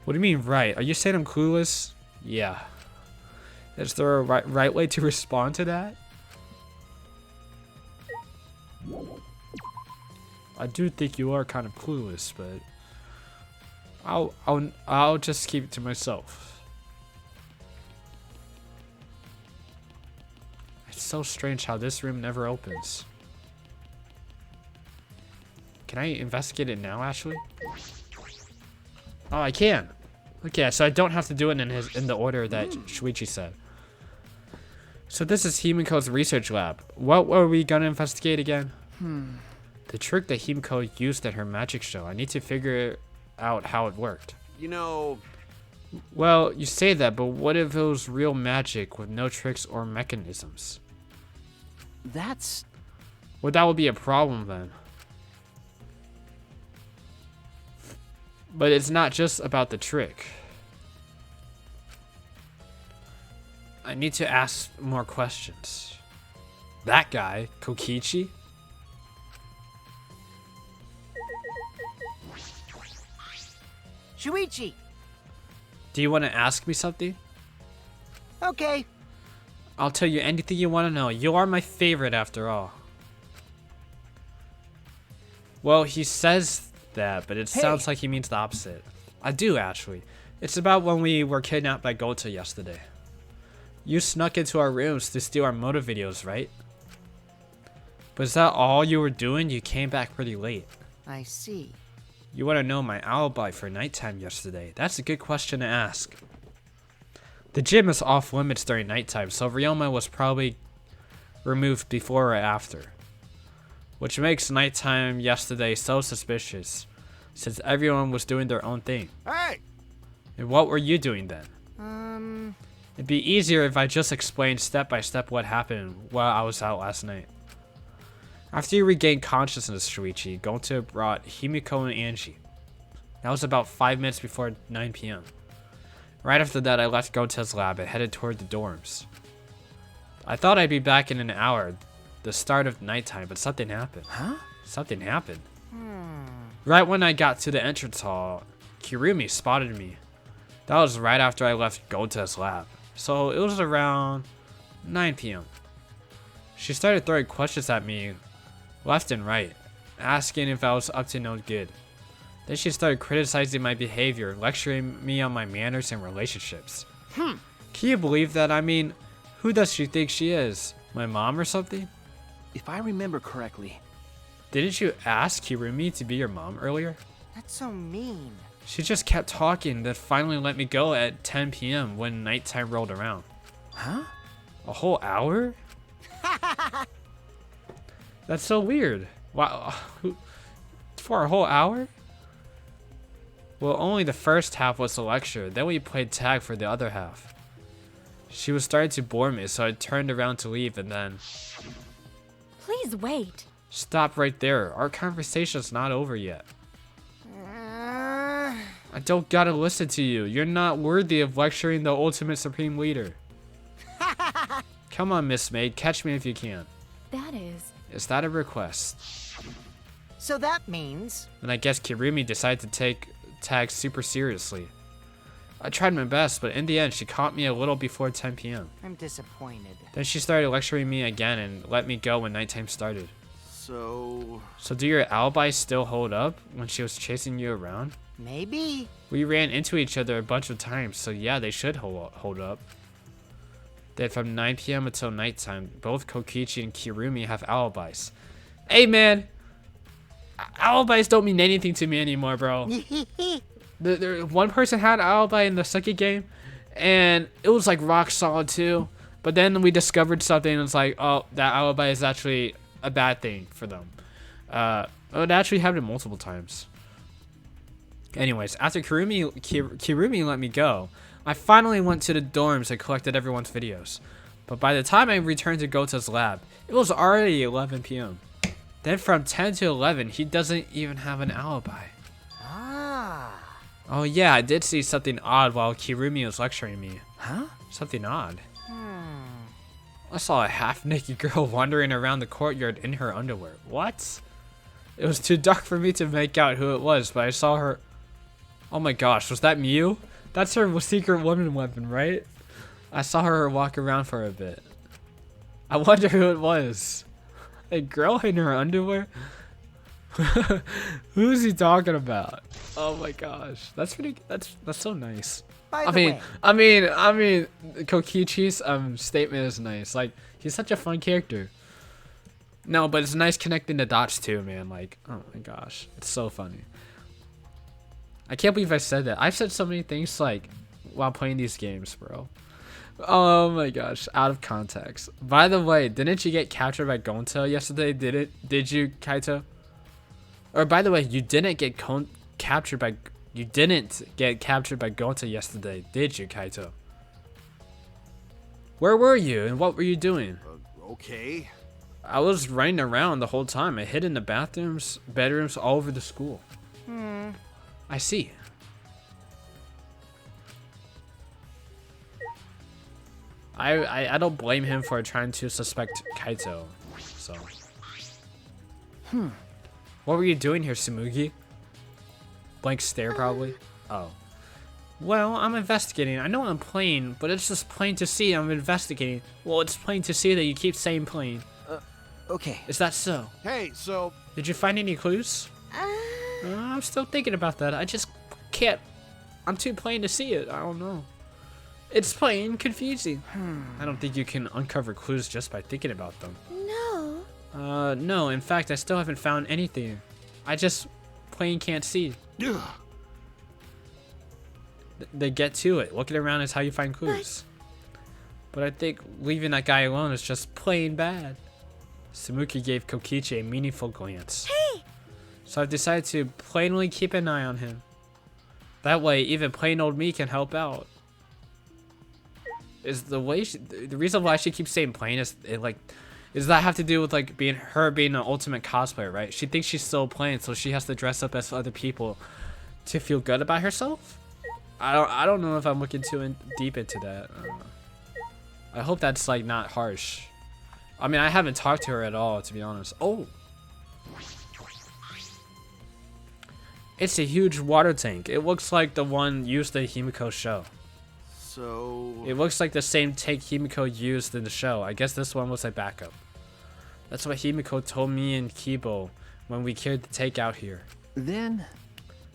What do you mean, right? Are you saying I'm clueless? Yeah. Is there a right way to respond to that? I do think you are kind of clueless, but I'll just keep it to myself. It's so strange how this room never opens. Can I investigate it now, Ashley? Oh, I can. Okay, so I don't have to do it in the order that Shuichi said. So this is Himiko's research lab. What were we gonna investigate again? The trick that Himiko used at her magic show. I need to figure out how it worked. You know, Well, you say that, but what if it was real magic with no tricks or mechanisms? That's... Well, that would be a problem then. But it's not just about the trick. I need to ask more questions. That guy, Kokichi? Shuichi! Do you want to ask me something? Okay. I'll tell you anything you want to know. You are my favorite after all. Well, he says that, but it sounds like he means the opposite. I do, actually. It's about when we were kidnapped by Gota yesterday. You snuck into our rooms to steal our motor videos, right? But is that all you were doing? You came back pretty late. I see. You want to know my alibi for nighttime yesterday? That's a good question to ask. The gym is off limits during nighttime, so Ryoma was probably removed before or after. Which makes nighttime yesterday so suspicious, since everyone was doing their own thing. hey, And what were you doing then? It'd be easier if I just explained step by step what happened while I was out last night. After you regained consciousness, Shuichi, Gonta brought Himiko and Angie. That was about 5 minutes before 9 p.m. Right after that, I left Gonta's lab and headed toward the dorms. I thought I'd be back in an hour, the start of nighttime, but something happened. Huh? Something happened. Right when I got to the entrance hall, Kirumi spotted me. That was right after I left Gonta's lab, so it was around 9 p.m. She started throwing questions at me left and right, asking if I was up to no good. Then she started criticizing my behavior, lecturing me on my manners and relationships. Can you believe that? I mean, who does she think she is? My mom or something? If I remember correctly... Didn't you ask Kirumi to be your mom earlier? That's so mean. She just kept talking, then finally let me go at 10 p.m. when nighttime rolled around. Huh? A whole hour? That's so weird. Wow. For a whole hour? Well, only the first half was the lecture. Then we played tag for the other half. She was starting to bore me, so I turned around to leave and then... Please wait. Stop right there. Our conversation's not over yet. I don't gotta listen to you. You're not worthy of lecturing the ultimate supreme leader. Come on, Miss Maid. Catch me if you can. That is... Is that a request? So that means... And I guess Kirumi decided to take tag super seriously. I tried my best, but in the end, she caught me a little before 10 p.m. I'm disappointed. Then she started lecturing me again and let me go when nighttime started. so... So do your alibis still hold up when she was chasing you around? Maybe. We ran into each other a bunch of times, so yeah, they should hold up. Then from 9 p.m. until nighttime, both Kokichi and Kirumi have alibis. Hey man, alibis don't mean anything to me anymore, bro. One person had an alibi in the second game, and it was like rock solid too. But then we discovered something, and it's like, oh, that alibi is actually a bad thing for them. It actually happened multiple times. Anyways, after Kirumi let me go, I finally went to the dorms and collected everyone's videos. But by the time I returned to Gota's lab, it was already 11 p.m. Then from 10 to 11, he doesn't even have an alibi. Ah. Oh yeah, I did see something odd while Kirumi was lecturing me. Huh? Something odd. I saw a half-naked girl wandering around the courtyard in her underwear. What? It was too dark for me to make out who it was, but I saw her. Oh my gosh, was that Mew? That's her secret woman weapon, right? I saw her walk around for a bit. I wonder who it was. A girl in her underwear? Who's he talking about? Oh my gosh, that's so nice. By the way, I mean, Kokichi's statement is nice. Like, he's such a fun character. No, but it's nice connecting the dots too, man. Like, oh my gosh, it's so funny. I can't believe I said that. I've said so many things like while playing these games, bro. Oh my gosh, out of context. By the way, didn't you get captured by Gonta yesterday? Did you, Kaito? Or by the way, you didn't get captured by Gonta yesterday, did you, Kaito? Where were you and what were you doing? Okay. I was running around the whole time. I hid in the bathrooms, bedrooms, all over the school. I see. I don't blame him for trying to suspect Kaito. So. What were you doing here, Tsumugi? Blank stare, probably. Oh. Well, I'm investigating. I know I'm playing, but it's just plain to see I'm investigating. Well, it's plain to see that you keep saying playing. Okay. Is that so? Hey, so Did you find any clues? I'm still thinking about that. I just can't. I'm too plain to see it. I don't know. It's plain confusing. I don't think you can uncover clues just by thinking about them. No. No. In fact, I still haven't found anything. I just plain can't see. ugh, They get to it. Looking around is how you find clues. But I think leaving that guy alone is just plain bad. Samuki gave Kokichi a meaningful glance. Hey! So I've decided to plainly keep an eye on him. That way, even plain old me can help out. Is the way the reason why she keeps saying plain is does that have to do with like being an ultimate cosplayer, right? She thinks she's so plain, so she has to dress up as other people to feel good about herself. I don't know if I'm looking too deep into that. I hope that's like not harsh. I mean, I haven't talked to her at all, to be honest. Oh, it's a huge water tank. It looks like the one used in Himiko's show. so It looks like the same tank Himiko used in the show. I guess this one was a backup. That's what Himiko told me and Kibo when we carried the tank out here. Then,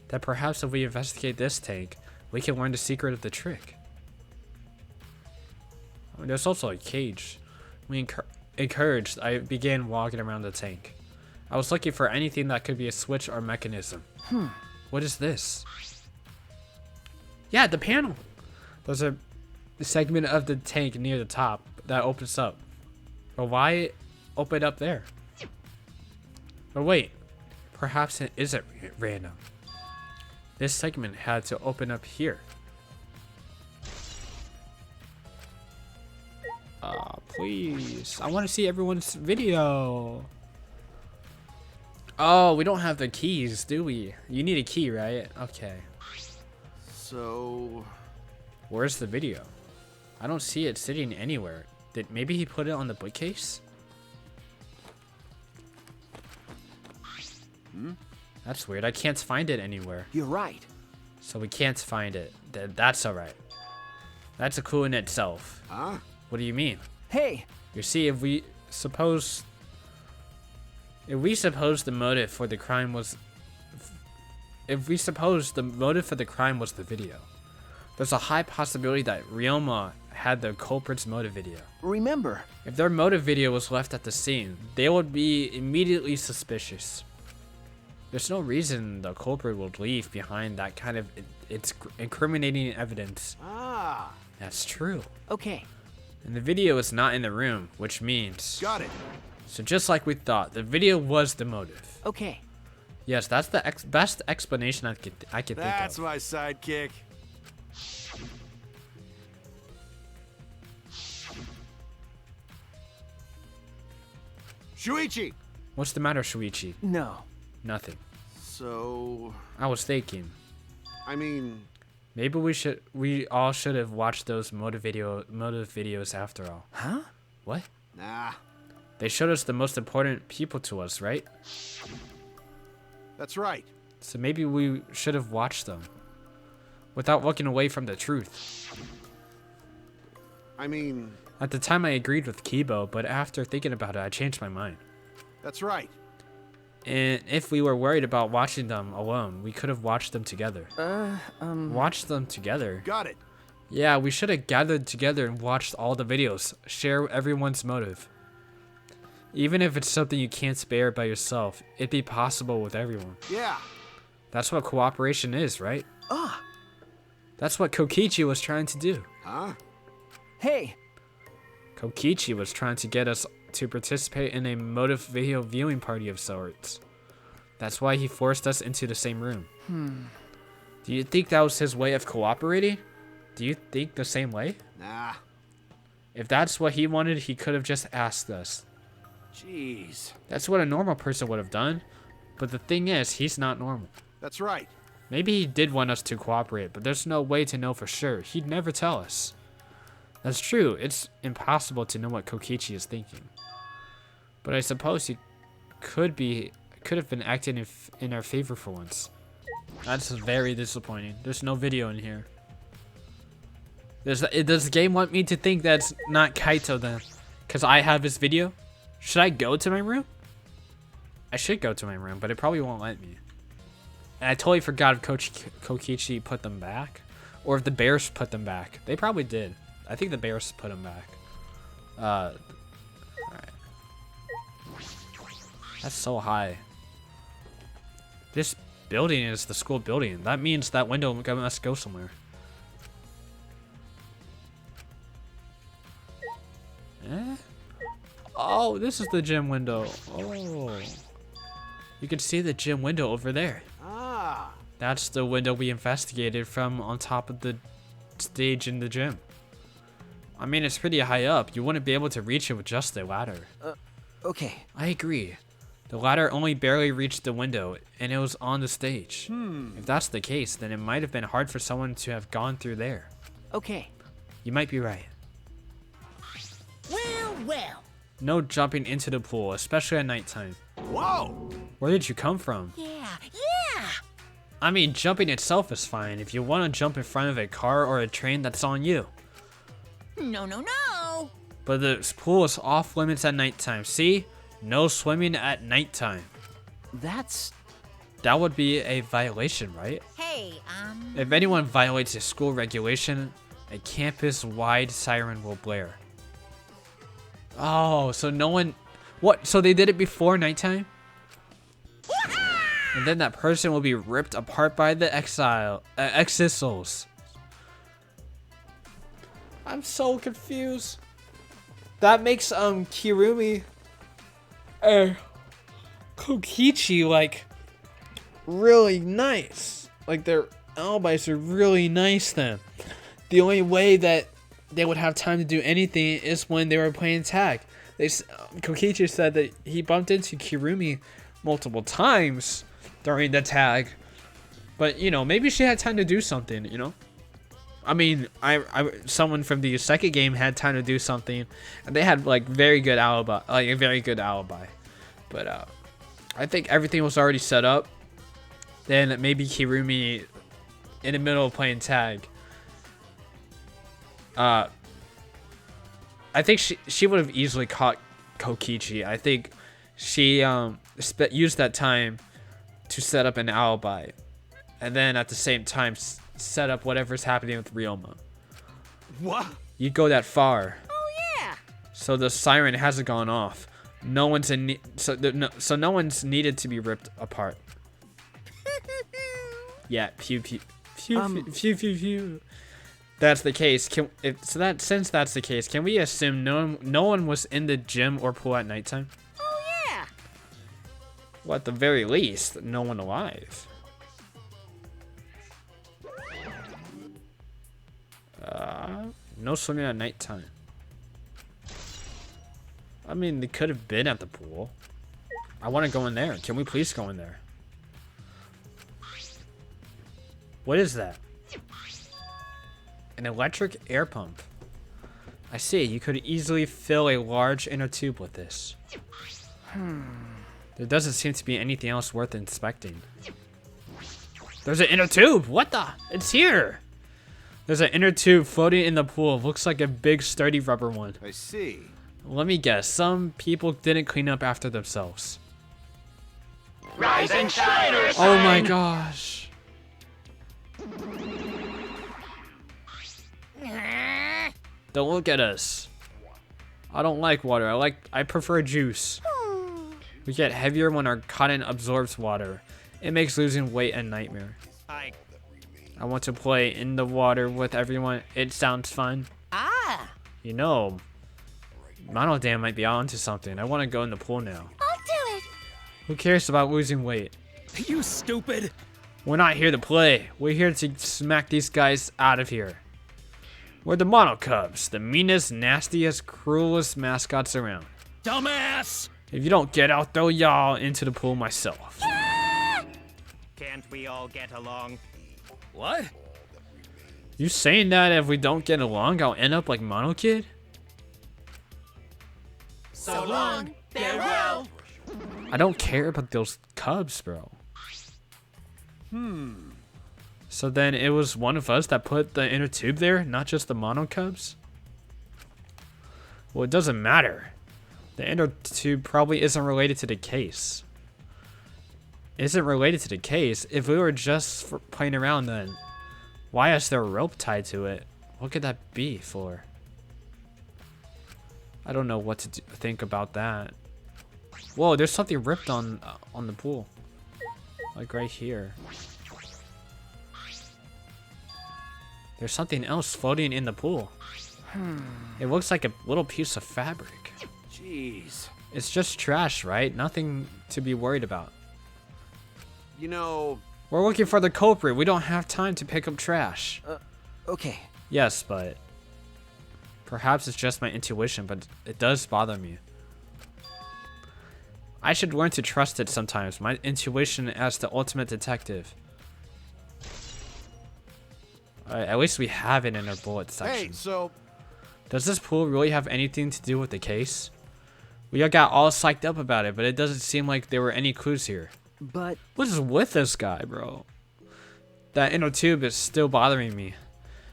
That perhaps if we investigate this tank, we can learn the secret of the trick. I mean, there's also a cage. Encouraged, I began walking around the tank. I was looking for anything that could be a switch or mechanism. What is this? Yeah, the panel. There's a segment of the tank near the top that opens up. But why open up there? But wait, perhaps it isn't random. This segment had to open up here. Please. I want to see everyone's video. Oh, we don't have the keys, do we? You need a key, right? Okay. so Where's the video? I don't see it sitting anywhere. Maybe he put it on the bookcase? That's weird. I can't find it anywhere. you're right. So we can't find it. That's alright. That's a clue in itself. huh? What do you mean? Hey, You see, if we suppose the motive for the crime was the video, there's a high possibility that Ryoma had the culprit's motive video. remember, If their motive video was left at the scene, they would be immediately suspicious. There's no reason the culprit would leave behind that kind of incriminating evidence. Ah, That's true. okay. And the video is not in the room, which means... got it. So just like we thought, the video was the motive. Okay. Yes, that's the best explanation I could think That's of. my sidekick. Shuichi. What's the matter, Shuichi? No. Nothing. So, I was thinking, I mean, maybe we all should have watched those motive videos after all. Huh? What? Nah, They showed us the most important people to us, right? that's right. So maybe we should have watched them. Without looking away from the truth. I mean, At the time I agreed with Kibo, but after thinking about it, I changed my mind. that's right. And if we were worried about watching them alone, we could have watched them together. Watched them together? Got it. Yeah, we should have gathered together and watched all the videos. Share everyone's motive. Even if it's something you can't spare by yourself, it'd be possible with everyone. Yeah. That's what cooperation is, right? Ah, That's what Kokichi was trying to do. Huh? hey, Kokichi was trying to get us to participate in a motive video viewing party of sorts. That's why he forced us into the same room. Do you think that was his way of cooperating? Do you think the same way? Nah. If that's what he wanted, he could have just asked us. Jeez. That's what a normal person would have done. But the thing is, he's not normal. That's right. Maybe he did want us to cooperate, but there's no way to know for sure. He'd never tell us. That's true. It's impossible to know what Kokichi is thinking. But I suppose he could have been acting in our favor for once. That's very disappointing. There's no video in here. Does the game want me to think that's not Kaito then? Because I have his video? Should I go to my room? I should go to my room, but it probably won't let me. And I totally forgot if Kokichi put them back. Or if the bears put them back. They probably did. I think the bears put them back. Alright. That's so high. This building is the school building. That means that window must go somewhere. Eh? Oh, this is the gym window. Oh. You can see the gym window over there. Ah. That's the window we investigated from on top of the stage in the gym. I mean, it's pretty high up. You wouldn't be able to reach it with just a ladder. okay. I agree. The ladder only barely reached the window, and it was on the stage. If that's the case, then it might have been hard for someone to have gone through there. Okay. You might be right. Well, well. No jumping into the pool, especially at nighttime. Whoa. Where did you come from? Yeah. I mean, jumping itself is fine. If you want to jump in front of a car or a train, that's on you. No. But the pool is off limits at nighttime. See? No swimming at nighttime. That would be a violation, right? Hey, If anyone violates a school regulation, a campus-wide siren will blare. Oh, so no one... What? So they did it before nighttime? And then that person will be ripped apart by the exiles. I'm so confused. That makes Kirumi Kokichi like really nice. Like their alibis are really nice then. The only way that they would have time to do anything is when they were playing tag. Kokichi said that he bumped into Kirumi multiple times during the tag, but you know, maybe she had time to do something, you know. I mean, someone from the second game had time to do something, and they had like a very good alibi. But I think everything was already set up. Then maybe Kirumi, in the middle of playing tag, I think she would have easily caught Kokichi. I think she used that time to set up an alibi, and then at the same time set up whatever's happening with Ryoma. What? You go that far. Oh yeah. So the siren hasn't gone off. No one's so no one's needed to be ripped apart. Yeah, pew pew pew pew pew pew. That's the case. Since that's the case, can we assume no one was in the gym or pool at nighttime? Oh yeah. Well, at the very least, no one alive. No swimming at nighttime. I mean, they could have been at the pool. I want to go in there. Can we please go in there? What is that? An electric air pump. I see. You could easily fill a large inner tube with this. There doesn't seem to be anything else worth inspecting. There's an inner tube! What the? It's here! There's an inner tube floating in the pool. Looks like a big sturdy rubber one. I see. Let me guess. Some people didn't clean up after themselves. Rise and shine, or Oh my gosh. Don't look at us. I don't like water. I prefer juice. We get heavier when our cotton absorbs water. It makes losing weight a nightmare. I want to play in the water with everyone. It sounds fun. Ah. You know, Monodam might be onto something. I want to go in the pool now. I'll do it. Who cares about losing weight? You stupid! We're not here to play. We're here to smack these guys out of here. We're the Mono Cubs, the meanest, nastiest, cruelest mascots around. Dumbass! If you don't get, I'll throw y'all into the pool myself. Can't we all get along? What? You saying that if we don't get along, I'll end up like Mono Kid? So long, farewell. I don't care about those cubs, bro. So then it was one of us that put the inner tube there, not just the Mono Cubs? Well, it doesn't matter. The inner tube probably isn't related to the case. Isn't related to the case? If we were just playing around, then why is there a rope tied to it? What could that be for? I don't know what to think about that. Whoa, there's something ripped on the pool. Like right here. There's something else floating in the pool. It looks like a little piece of fabric. Jeez. It's just trash, right? Nothing to be worried about. You know, We're looking for the culprit. We don't have time to pick up trash. Okay. Yes, but perhaps it's just my intuition, but it does bother me. I should learn to trust it sometimes. My intuition as the ultimate detective. Alright, at least we have it in our bullet section. hey, so Does this pool really have anything to do with the case? We all got all psyched up about it, but it doesn't seem like there were any clues here. But What is with this guy, bro? That inner tube is still bothering me.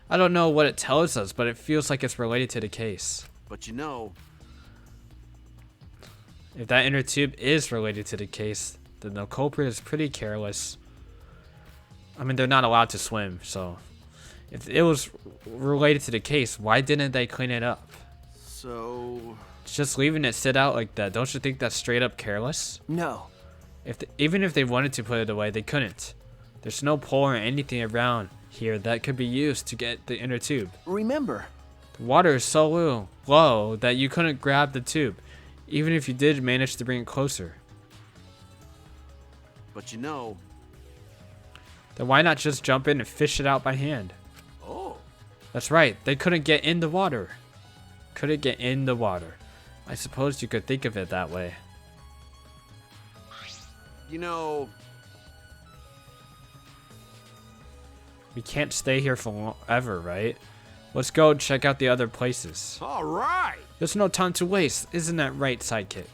I don't know what it tells us, but it feels like it's related to the case. but you know, If that inner tube is related to the case, then the culprit is pretty careless. I mean, they're not allowed to swim, so if it was related to the case, why didn't they clean it up? so Just leaving it sit out like that, don't you think that's straight up careless? no. Even if they wanted to put it away, they couldn't. There's no pole or anything around here that could be used to get the inner tube. Remember, The water is so low that you couldn't grab the tube, even if you did manage to bring it closer. but you know, Then why not just jump in and fish it out by hand? oh, That's right, they couldn't get in the water. Couldn't get in the water. I suppose you could think of it that way. you know, We can't stay here forever, right? Let's go check out the other places. all right. There's no time to waste, isn't that right, sidekick?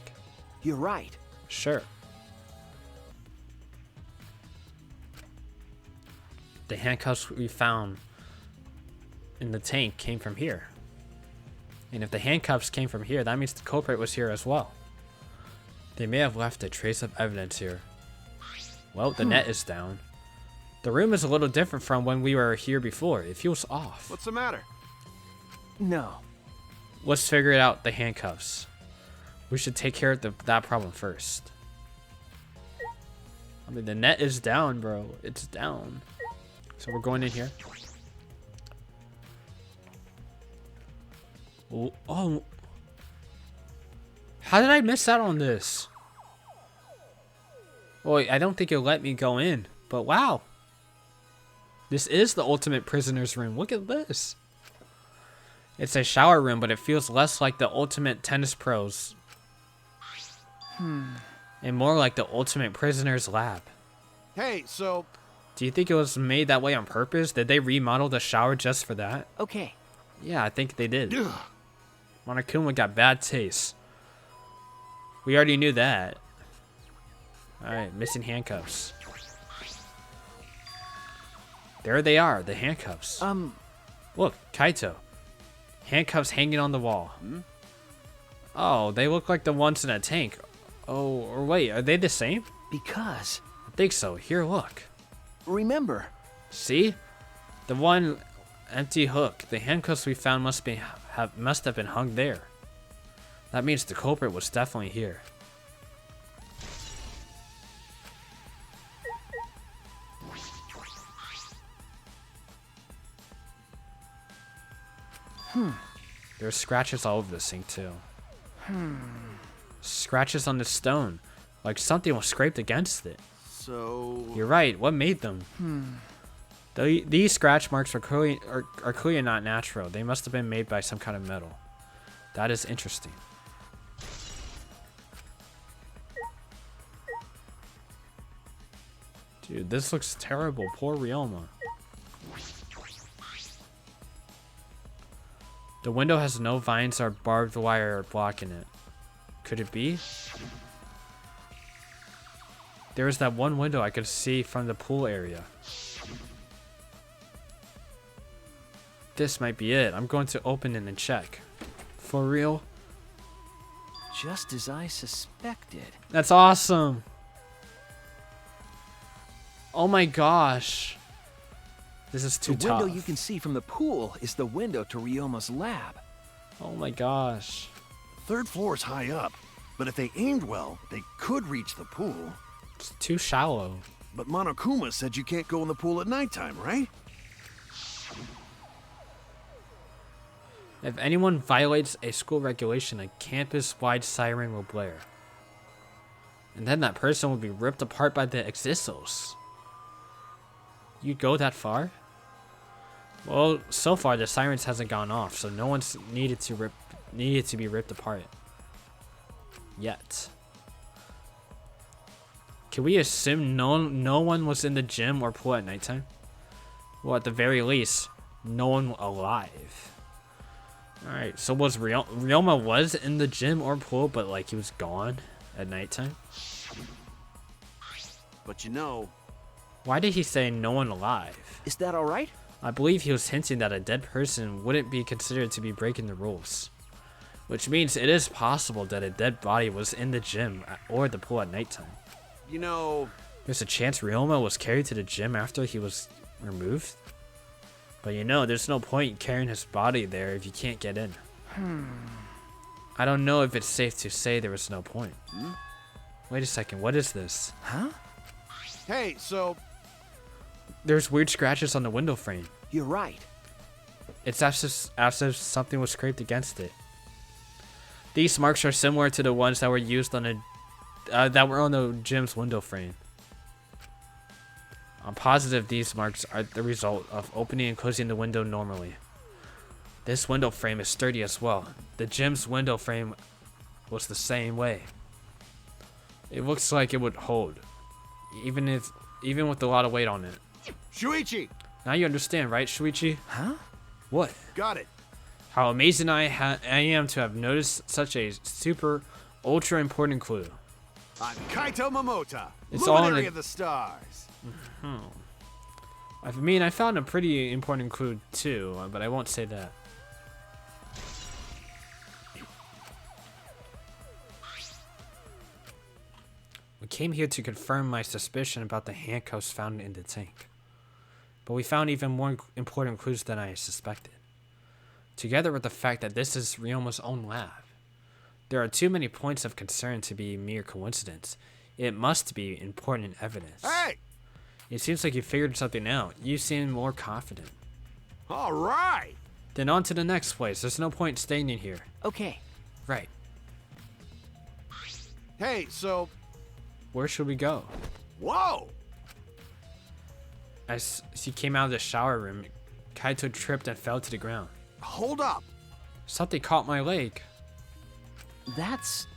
you're right. Sure. The handcuffs we found in the tank came from here. And if the handcuffs came from here, that means the culprit was here as well. They may have left a trace of evidence here. Well, the net is down. The room is a little different from when we were here before. It feels off. What's the matter? No. Let's figure it out, the handcuffs. We should take care of that problem first. I mean, the net is down, bro. It's down. So we're going in here. Oh. How did I miss out on this? Well, I don't think it'll let me go in. But wow. This is the ultimate prisoner's room. Look at this. It's a shower room, but it feels less like the ultimate tennis pros. And more like the ultimate prisoner's lab. Hey, so Do you think it was made that way on purpose? Did they remodel the shower just for that? Okay. Yeah, I think they did. Monokuma got bad taste. We already knew that. Alright, missing handcuffs. There they are, the handcuffs. Look, Kaito. Handcuffs hanging on the wall. Oh, they look like the ones in a tank. Oh, or wait, are they the same? Because, I think so. Here, look. remember, See? The one empty hook. The handcuffs we found must have been hung there. That means the culprit was definitely here. There's scratches all over the sink too. Scratches on the stone, like something was scraped against it. So... You're right. What made them? These scratch marks are clearly not natural. They must have been made by some kind of metal. That is interesting. Dude, this looks terrible. Poor Ryoma. The window has no vines or barbed wire blocking it. Could it be? There was that one window I could see from the pool area. This might be it. I'm going to open it and check. For real? just as I suspected. That's awesome. Oh my gosh. This is too The tough. window you can see from the pool is the window to Ryoma's lab. Oh my gosh. Third floor's high up, but if they aimed well, they could reach the pool. It's too shallow. But Monokuma said you can't go in the pool at nighttime, right? If anyone violates a school regulation, a campus-wide siren will blare. And then that person will be ripped apart by the Exissos. You'd go that far? Well, so far the sirens hasn't gone off, so no one's needed to be ripped apart. Yet. Can we assume no one was in the gym or pool at nighttime? Well, at the very least, no one alive. Alright, so was Ryoma was in the gym or pool, but like he was gone at nighttime? But you know, Why did he say no one alive? Is that all right? I believe he was hinting that a dead person wouldn't be considered to be breaking the rules. Which means it is possible that a dead body was in the gym or the pool at nighttime. you know, There's a chance Ryoma was carried to the gym after he was removed. But you know, there's no point carrying his body there if you can't get in. I don't know if it's safe to say there was no point. Wait a second, what is this? Huh? hey, so There's weird scratches on the window frame. You're right. It's as if something was scraped against it. These marks are similar to the ones that were used on that were on the gym's window frame. I'm positive these marks are the result of opening and closing the window normally. This window frame is sturdy as well. The gym's window frame was the same way. It looks like it would hold, even with a lot of weight on it. Shuichi, Now you understand, right, Shuichi? Huh? What? got it. How amazing I am to have noticed such a super, ultra important clue. I'm Kaito Momota, It's all in luminary the- of the stars. I mean, I found a pretty important clue too, but I won't say that. We came here to confirm my suspicion about the handcuffs found in the tank. But we found even more important clues than I suspected. Together with the fact that this is Ryoma's own lab. There are too many points of concern to be mere coincidence. It must be important evidence. Hey, It seems like you figured something out. You seem more confident. all right. Then on to the next place. There's no point staying in here. Okay. Right. Hey, so, Where should we go? whoa. As he came out of the shower room, Kaito tripped and fell to the ground. Hold up. Something caught my leg. That's...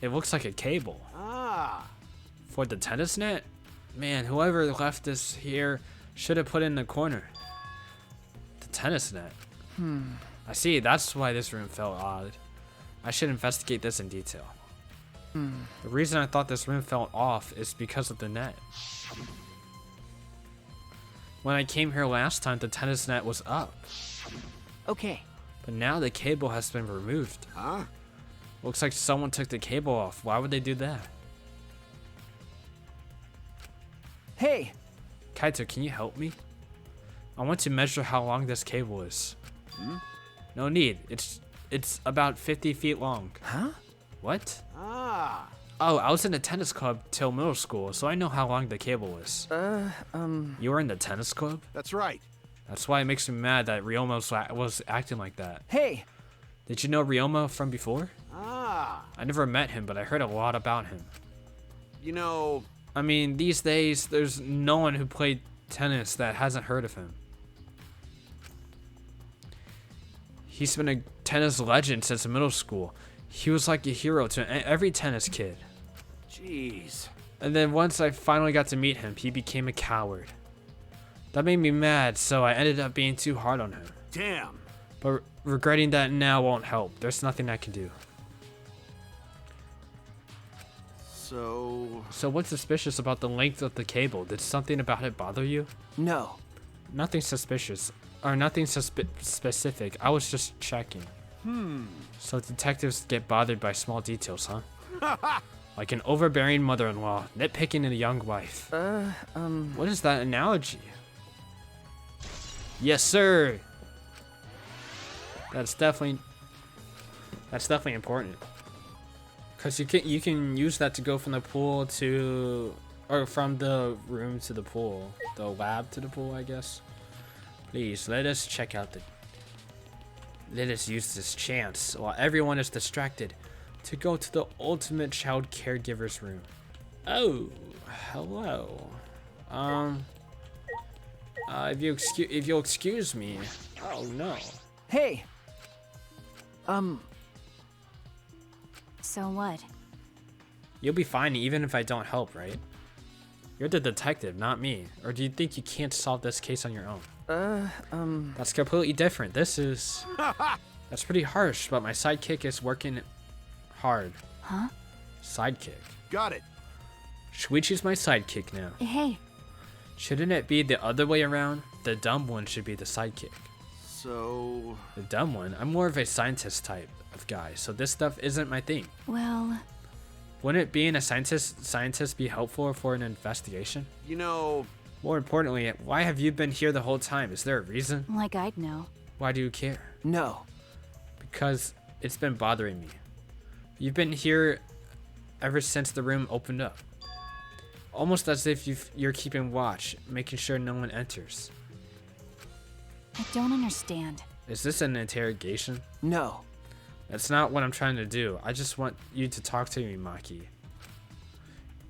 It looks like a cable. Ah, For the tennis net? Man, whoever left this here should have put it in the corner. The tennis net. I see, that's why this room felt odd. I should investigate this in detail. The reason I thought this room felt off is because of the net. When I came here last time, the tennis net was up. Okay. But now the cable has been removed. Huh? Looks like someone took the cable off. Why would they do that? Hey, Kaito, can you help me? I want to measure how long this cable is. No need. It's about 50 feet long. huh? What? Ah. Oh, I was in a tennis club till middle school, so I know how long the cable is. You were in the tennis club? That's right. That's why it makes me mad that Ryoma was acting like that. Hey, Did you know Ryoma from before? Ah. I never met him, but I heard a lot about him. You know, I mean, these days, there's no one who played tennis that hasn't heard of him. He's been a tennis legend since middle school. He was like a hero to every tennis kid. jeez. And then once I finally got to meet him, he became a coward. That made me mad, so I ended up being too hard on him. Damn. But regretting that now won't help. There's nothing I can do. So, what's suspicious about the length of the cable? Did something about it bother you? no. Nothing suspicious. Or nothing specific. I was just checking. So detectives get bothered by small details, huh? Like an overbearing mother-in-law, nitpicking a young wife. What is that analogy? Yes, sir. That's definitely important. Cause you can use that to go from the pool to, or from the room to the pool, the lab to the pool, I guess. Please let us check out the. Let us use this chance while everyone is distracted to go to the ultimate child caregiver's room. Oh, hello. If you'll excuse me. Oh no. Hey. So what? You'll be fine even if I don't help, right? You're the detective, not me. Or do you think you can't solve this case on your own? That's completely different. This is... That's pretty harsh, but my sidekick is working hard. Huh? Sidekick. got it. Shuichi's my sidekick now. Hey, Shouldn't it be the other way around? The dumb one should be the sidekick. So, The dumb one? I'm more of a scientist type of guy, so this stuff isn't my thing. well, Wouldn't being a scientist be helpful for an investigation? you know, More importantly, why have you been here the whole time? Is there a reason? like I'd know. Why do you care? No. Because it's been bothering me. You've been here ever since the room opened up. Almost as if you're keeping watch, making sure no one enters. I don't understand. Is this an interrogation? No. That's not what I'm trying to do. I just want you to talk to me, Maki.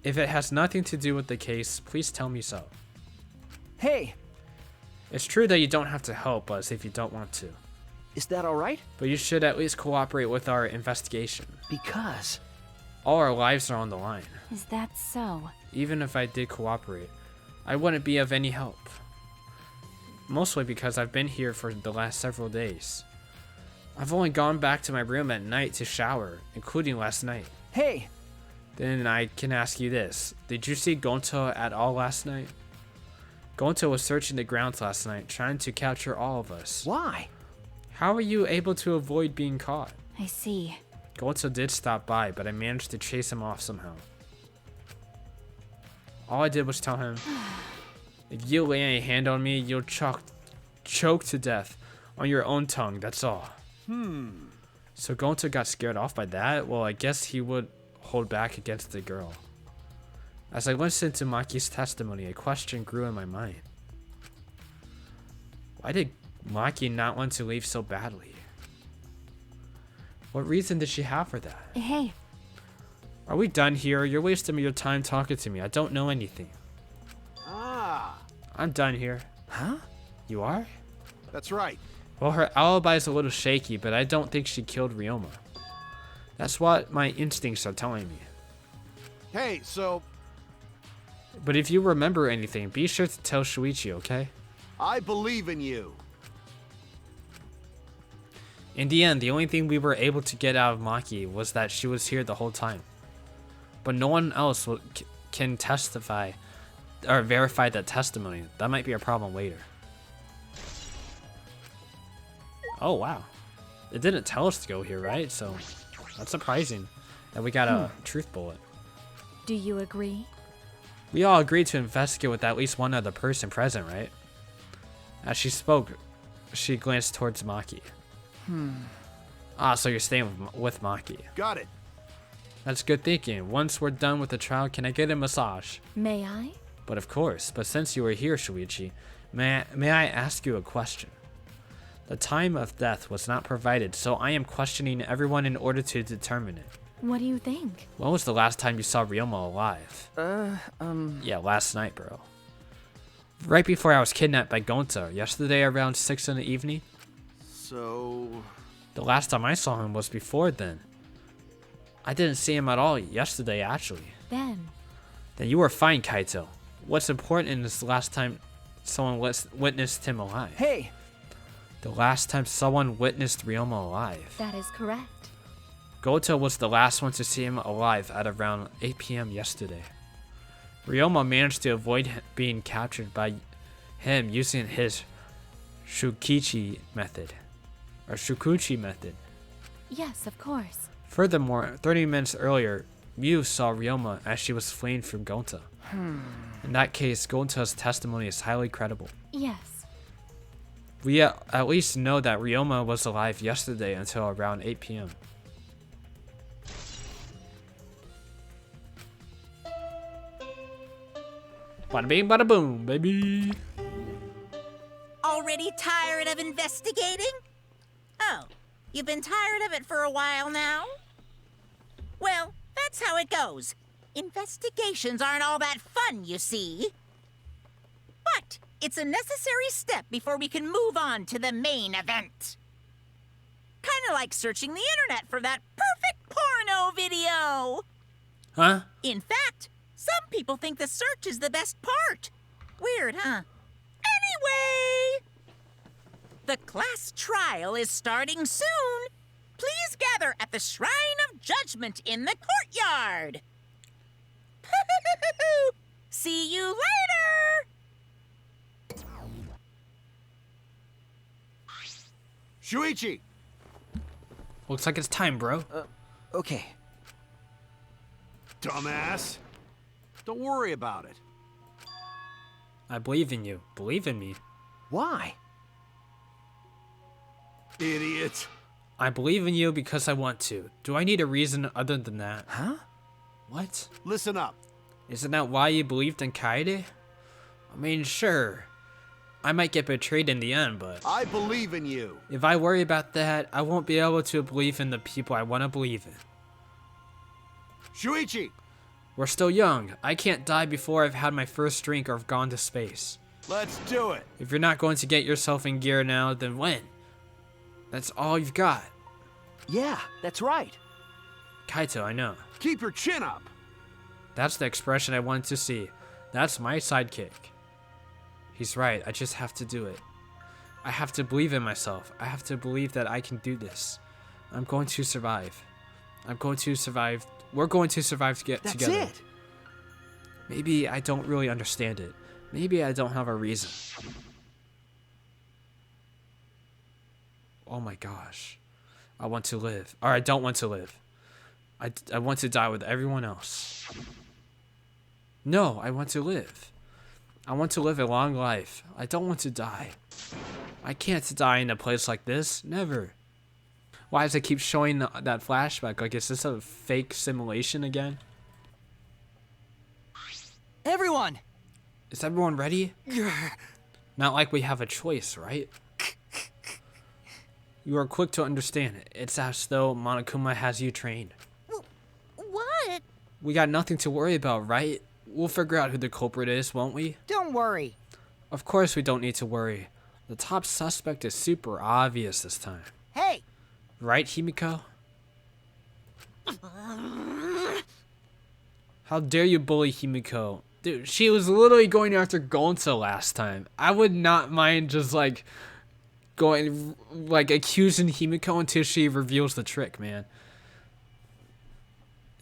If it has nothing to do with the case, please tell me so. Hey, It's true that you don't have to help us if you don't want to, is that all right? but you should at least cooperate with our investigation. Because All our lives are on the line. Is that so? Even if I did cooperate, I wouldn't be of any help. Mostly because I've been here for the last several days. I've only gone back to my room at night to shower, including last night. hey, Then I can ask you this. Did you see Gonto at all last night? Gonto was searching the grounds last night, trying to capture all of us. why? How were you able to avoid being caught? I see. Gonto did stop by, but I managed to chase him off somehow. All I did was tell him, if you lay a hand on me, you'll choke to death on your own tongue, that's all. So Gonto got scared off by that? Well, I guess he would hold back against the girl. As I listened to Maki's testimony, a question grew in my mind. Why did Maki not want to leave so badly? What reason did she have for that? Hey, Are we done here? You're wasting your time talking to me. I don't know anything. ah, I'm done here. Huh? You are? that's right. Well, her alibi is a little shaky, but I don't think she killed Ryoma. That's what my instincts are telling me. Hey, so, But if you remember anything, be sure to tell Shuichi, okay? I believe in you. In the end, the only thing we were able to get out of Maki was that she was here the whole time. But no one else can testify or verify that testimony. That might be a problem later. Oh, wow. It didn't tell us to go here, right? So that's surprising that we got a truth bullet. Do you agree? We all agreed to investigate with at least one other person present, right? As she spoke, she glanced towards Maki. Ah, so you're staying with Maki. Got it. That's good thinking. Once we're done with the trial, can I get a massage? May I? But of course. But since you are here, Shuichi, may I ask you a question? The time of death was not provided, so I am questioning everyone in order to determine it. What do you think? When was the last time you saw Ryoma alive? Yeah, last night, bro. Right before I was kidnapped by Gonta, yesterday around 6 in the evening. So... The last time I saw him was before then. I didn't see him at all yesterday, actually. Then Then you were fine, Kaito. What's important is the last time someone witnessed him alive. Hey, The last time someone witnessed Ryoma alive. that is correct. Goto was the last one to see him alive at around 8 p.m. yesterday. Ryoma managed to avoid being captured by him using his Shukuchi method. Yes, of course. Furthermore, 30 minutes earlier, Miu saw Ryoma as she was fleeing from Gonta. In that case, Gonta's testimony is highly credible. Yes. We at least know that Ryoma was alive yesterday until around 8 p.m. Bada bing, bada boom, baby. Already tired of investigating? Oh, you've been tired of it for a while now? Well, that's how it goes. Investigations aren't all that fun, you see. But it's a necessary step before we can move on to the main event. Kinda like searching the internet for that perfect porno video. Huh? In fact, some people think the search is the best part. Weird, huh? Anyway, the class trial is starting soon. Please gather at the Shrine of Judgment in the courtyard. See you later! Shuichi! Looks like it's time, bro. okay. Dumbass. Don't worry about it. I believe in you. Believe in me. Why? Idiot. I believe in you because I want to. Do I need a reason other than that? Huh? What? Listen up. Isn't that why you believed in Kaede? I mean, sure. I might get betrayed in the end, but I believe in you. if I worry about that, I won't be able to believe in the people I want to believe in. Shuichi! We're still young. I can't die before I've had my first drink or have gone to space. Let's do it. If you're not going to get yourself in gear now, then when? That's all you've got. Yeah, that's right. Kaito, I know. Keep your chin up. That's the expression I wanted to see. That's my sidekick. He's right, I just have to do it. I have to believe in myself. I have to believe that I can do this. I'm going to survive. I'm going to survive. We're going to survive together. That's it. Maybe I don't really understand it. Maybe I don't have a reason. Oh my gosh. I want to live. Or I don't want to live. I want to die with everyone else. No, I want to live. I want to live a long life. I don't want to die. I can't die in a place like this. Never. Why does it keep showing that flashback? Like, is this a fake simulation again? Everyone! Is everyone ready? Not like we have a choice, right? You are quick to understand it. It's as though Monokuma has you trained. What? We got nothing to worry about, right? We'll figure out who the culprit is, won't we? Don't worry. Of course we don't need to worry. The top suspect is super obvious this time. Hey! Right, Himiko? How dare you bully Himiko? Dude, she was literally going after Gonta last time. I would not mind just like going, like, accusing Himiko until she reveals the trick, man.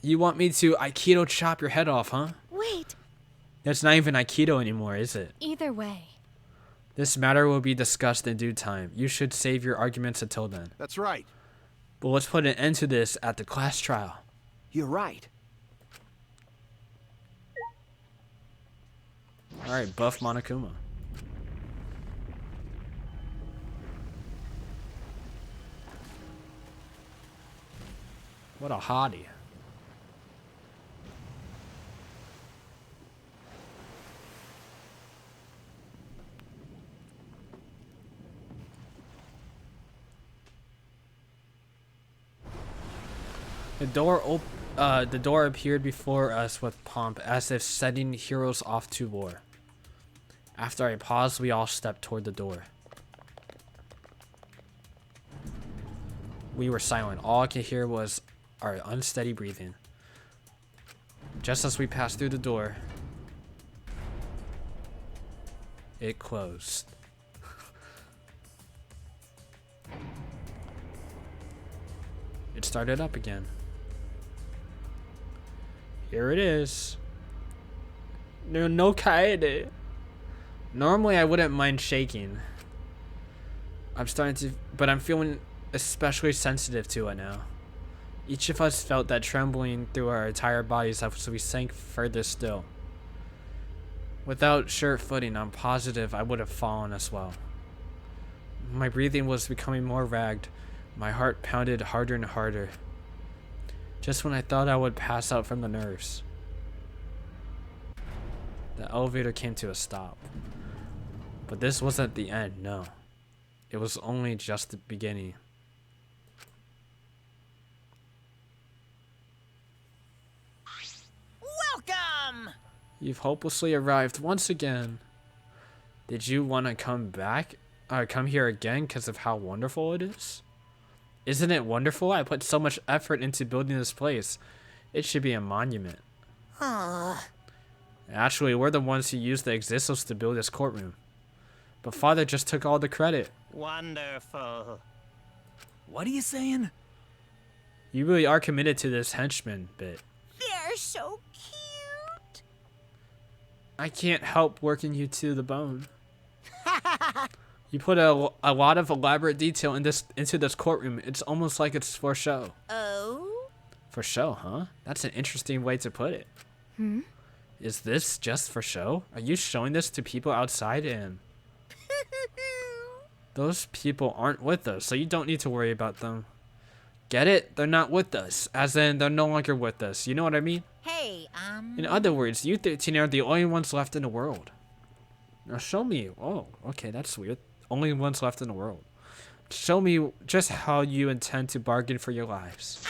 You want me to Aikido chop your head off, huh? Wait. That's not even Aikido anymore, is it? Either way. This matter will be discussed in due time. You should save your arguments until then. That's right. But let's put an end to this at the class trial. You're right. Alright, buff Monokuma. What a hottie. The door appeared before us with pomp, as if setting heroes off to war. After I paused, we all stepped toward the door. We were silent. All I could hear was our unsteady breathing. Just as we passed through the door, it closed. It started up again. Here it is. No Kaede. Normally I wouldn't mind shaking. But I'm feeling especially sensitive to it now. Each of us felt that trembling through our entire bodies as we sank further still. Without sure footing, I'm positive I would have fallen as well. My breathing was becoming more ragged. My heart pounded harder and harder. Just when I thought I would pass out from the nerves. The elevator came to a stop. But this wasn't the end, no. It was only just the beginning. Welcome! You've hopelessly arrived once again. Did you want to come back? Come here again because of how wonderful it is? Isn't it wonderful? I put so much effort into building this place. It should be a monument. Actually, we're the ones who used the Existos to build this courtroom. But Father just took all the credit. Wonderful. What are you saying? You really are committed to this henchman bit. They're so cute. I can't help working you to the bone. You put a lot of elaborate detail into this courtroom. It's almost like it's for show. Oh? For show, huh? That's an interesting way to put it. Is this just for show? Are you showing this to people outside and... Those people aren't with us, so you don't need to worry about them. Get it? They're not with us. As in, they're no longer with us. You know what I mean? Hey, In other words, you 13 are the only ones left in the world. Now show me. Oh, okay, that's weird. Only ones left in the world. Show me just how you intend to bargain for your lives.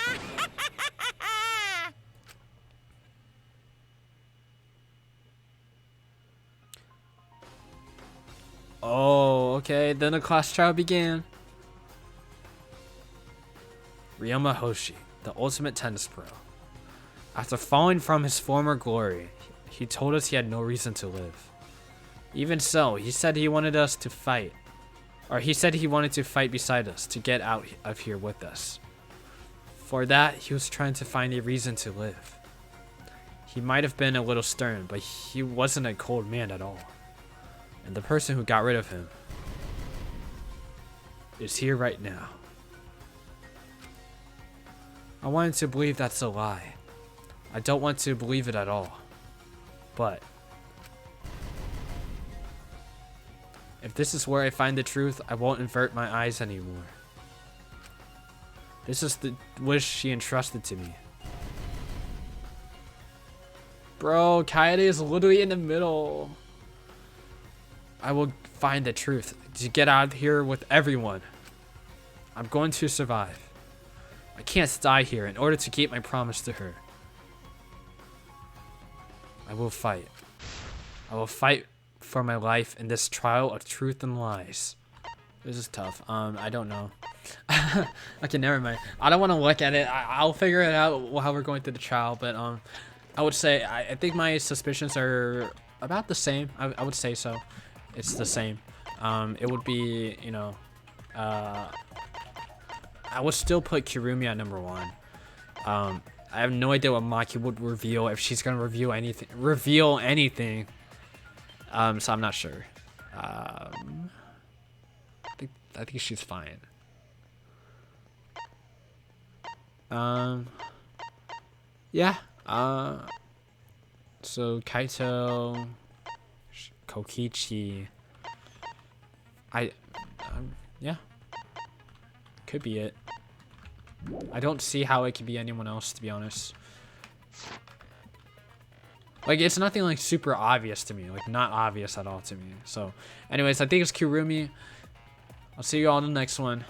Oh, okay. Then the class trial began. Ryoma Hoshi, the ultimate tennis pro. After falling from his former glory, he told us he had no reason to live. Even so, he said he wanted us to fight. Or he said he wanted to fight beside us, to get out of here with us. For that, he was trying to find a reason to live. He might have been a little stern, but he wasn't a cold man at all. And the person who got rid of him is here right now. I wanted to believe that's a lie. I don't want to believe it at all. But if this is where I find the truth, I won't invert my eyes anymore. This is the wish she entrusted to me. Bro, Kaede is literally in the middle. I will find the truth to get out of here with everyone. I'm going to survive. I can't die here in order to keep my promise to her. I will fight. I will fight for my life in this trial of truth and lies. This is tough. I don't know. Okay, never mind. I don't want to look at it. I'll figure it out how we're going through the trial, but I would say I think my suspicions are about the same. I would say so. It's the same. It would be, you know, I would still put Kirumi at number 1. I have no idea what Maki would reveal, if she's gonna reveal anything. So I'm not sure. I think she's fine. Yeah. So Kaito, Kokichi. Yeah. Could be it. I don't see how it could be anyone else, to be honest. Like, it's nothing like super obvious to me. Like, not obvious at all to me. So, anyways, I think it's Kirumi. I'll see you all in the next one.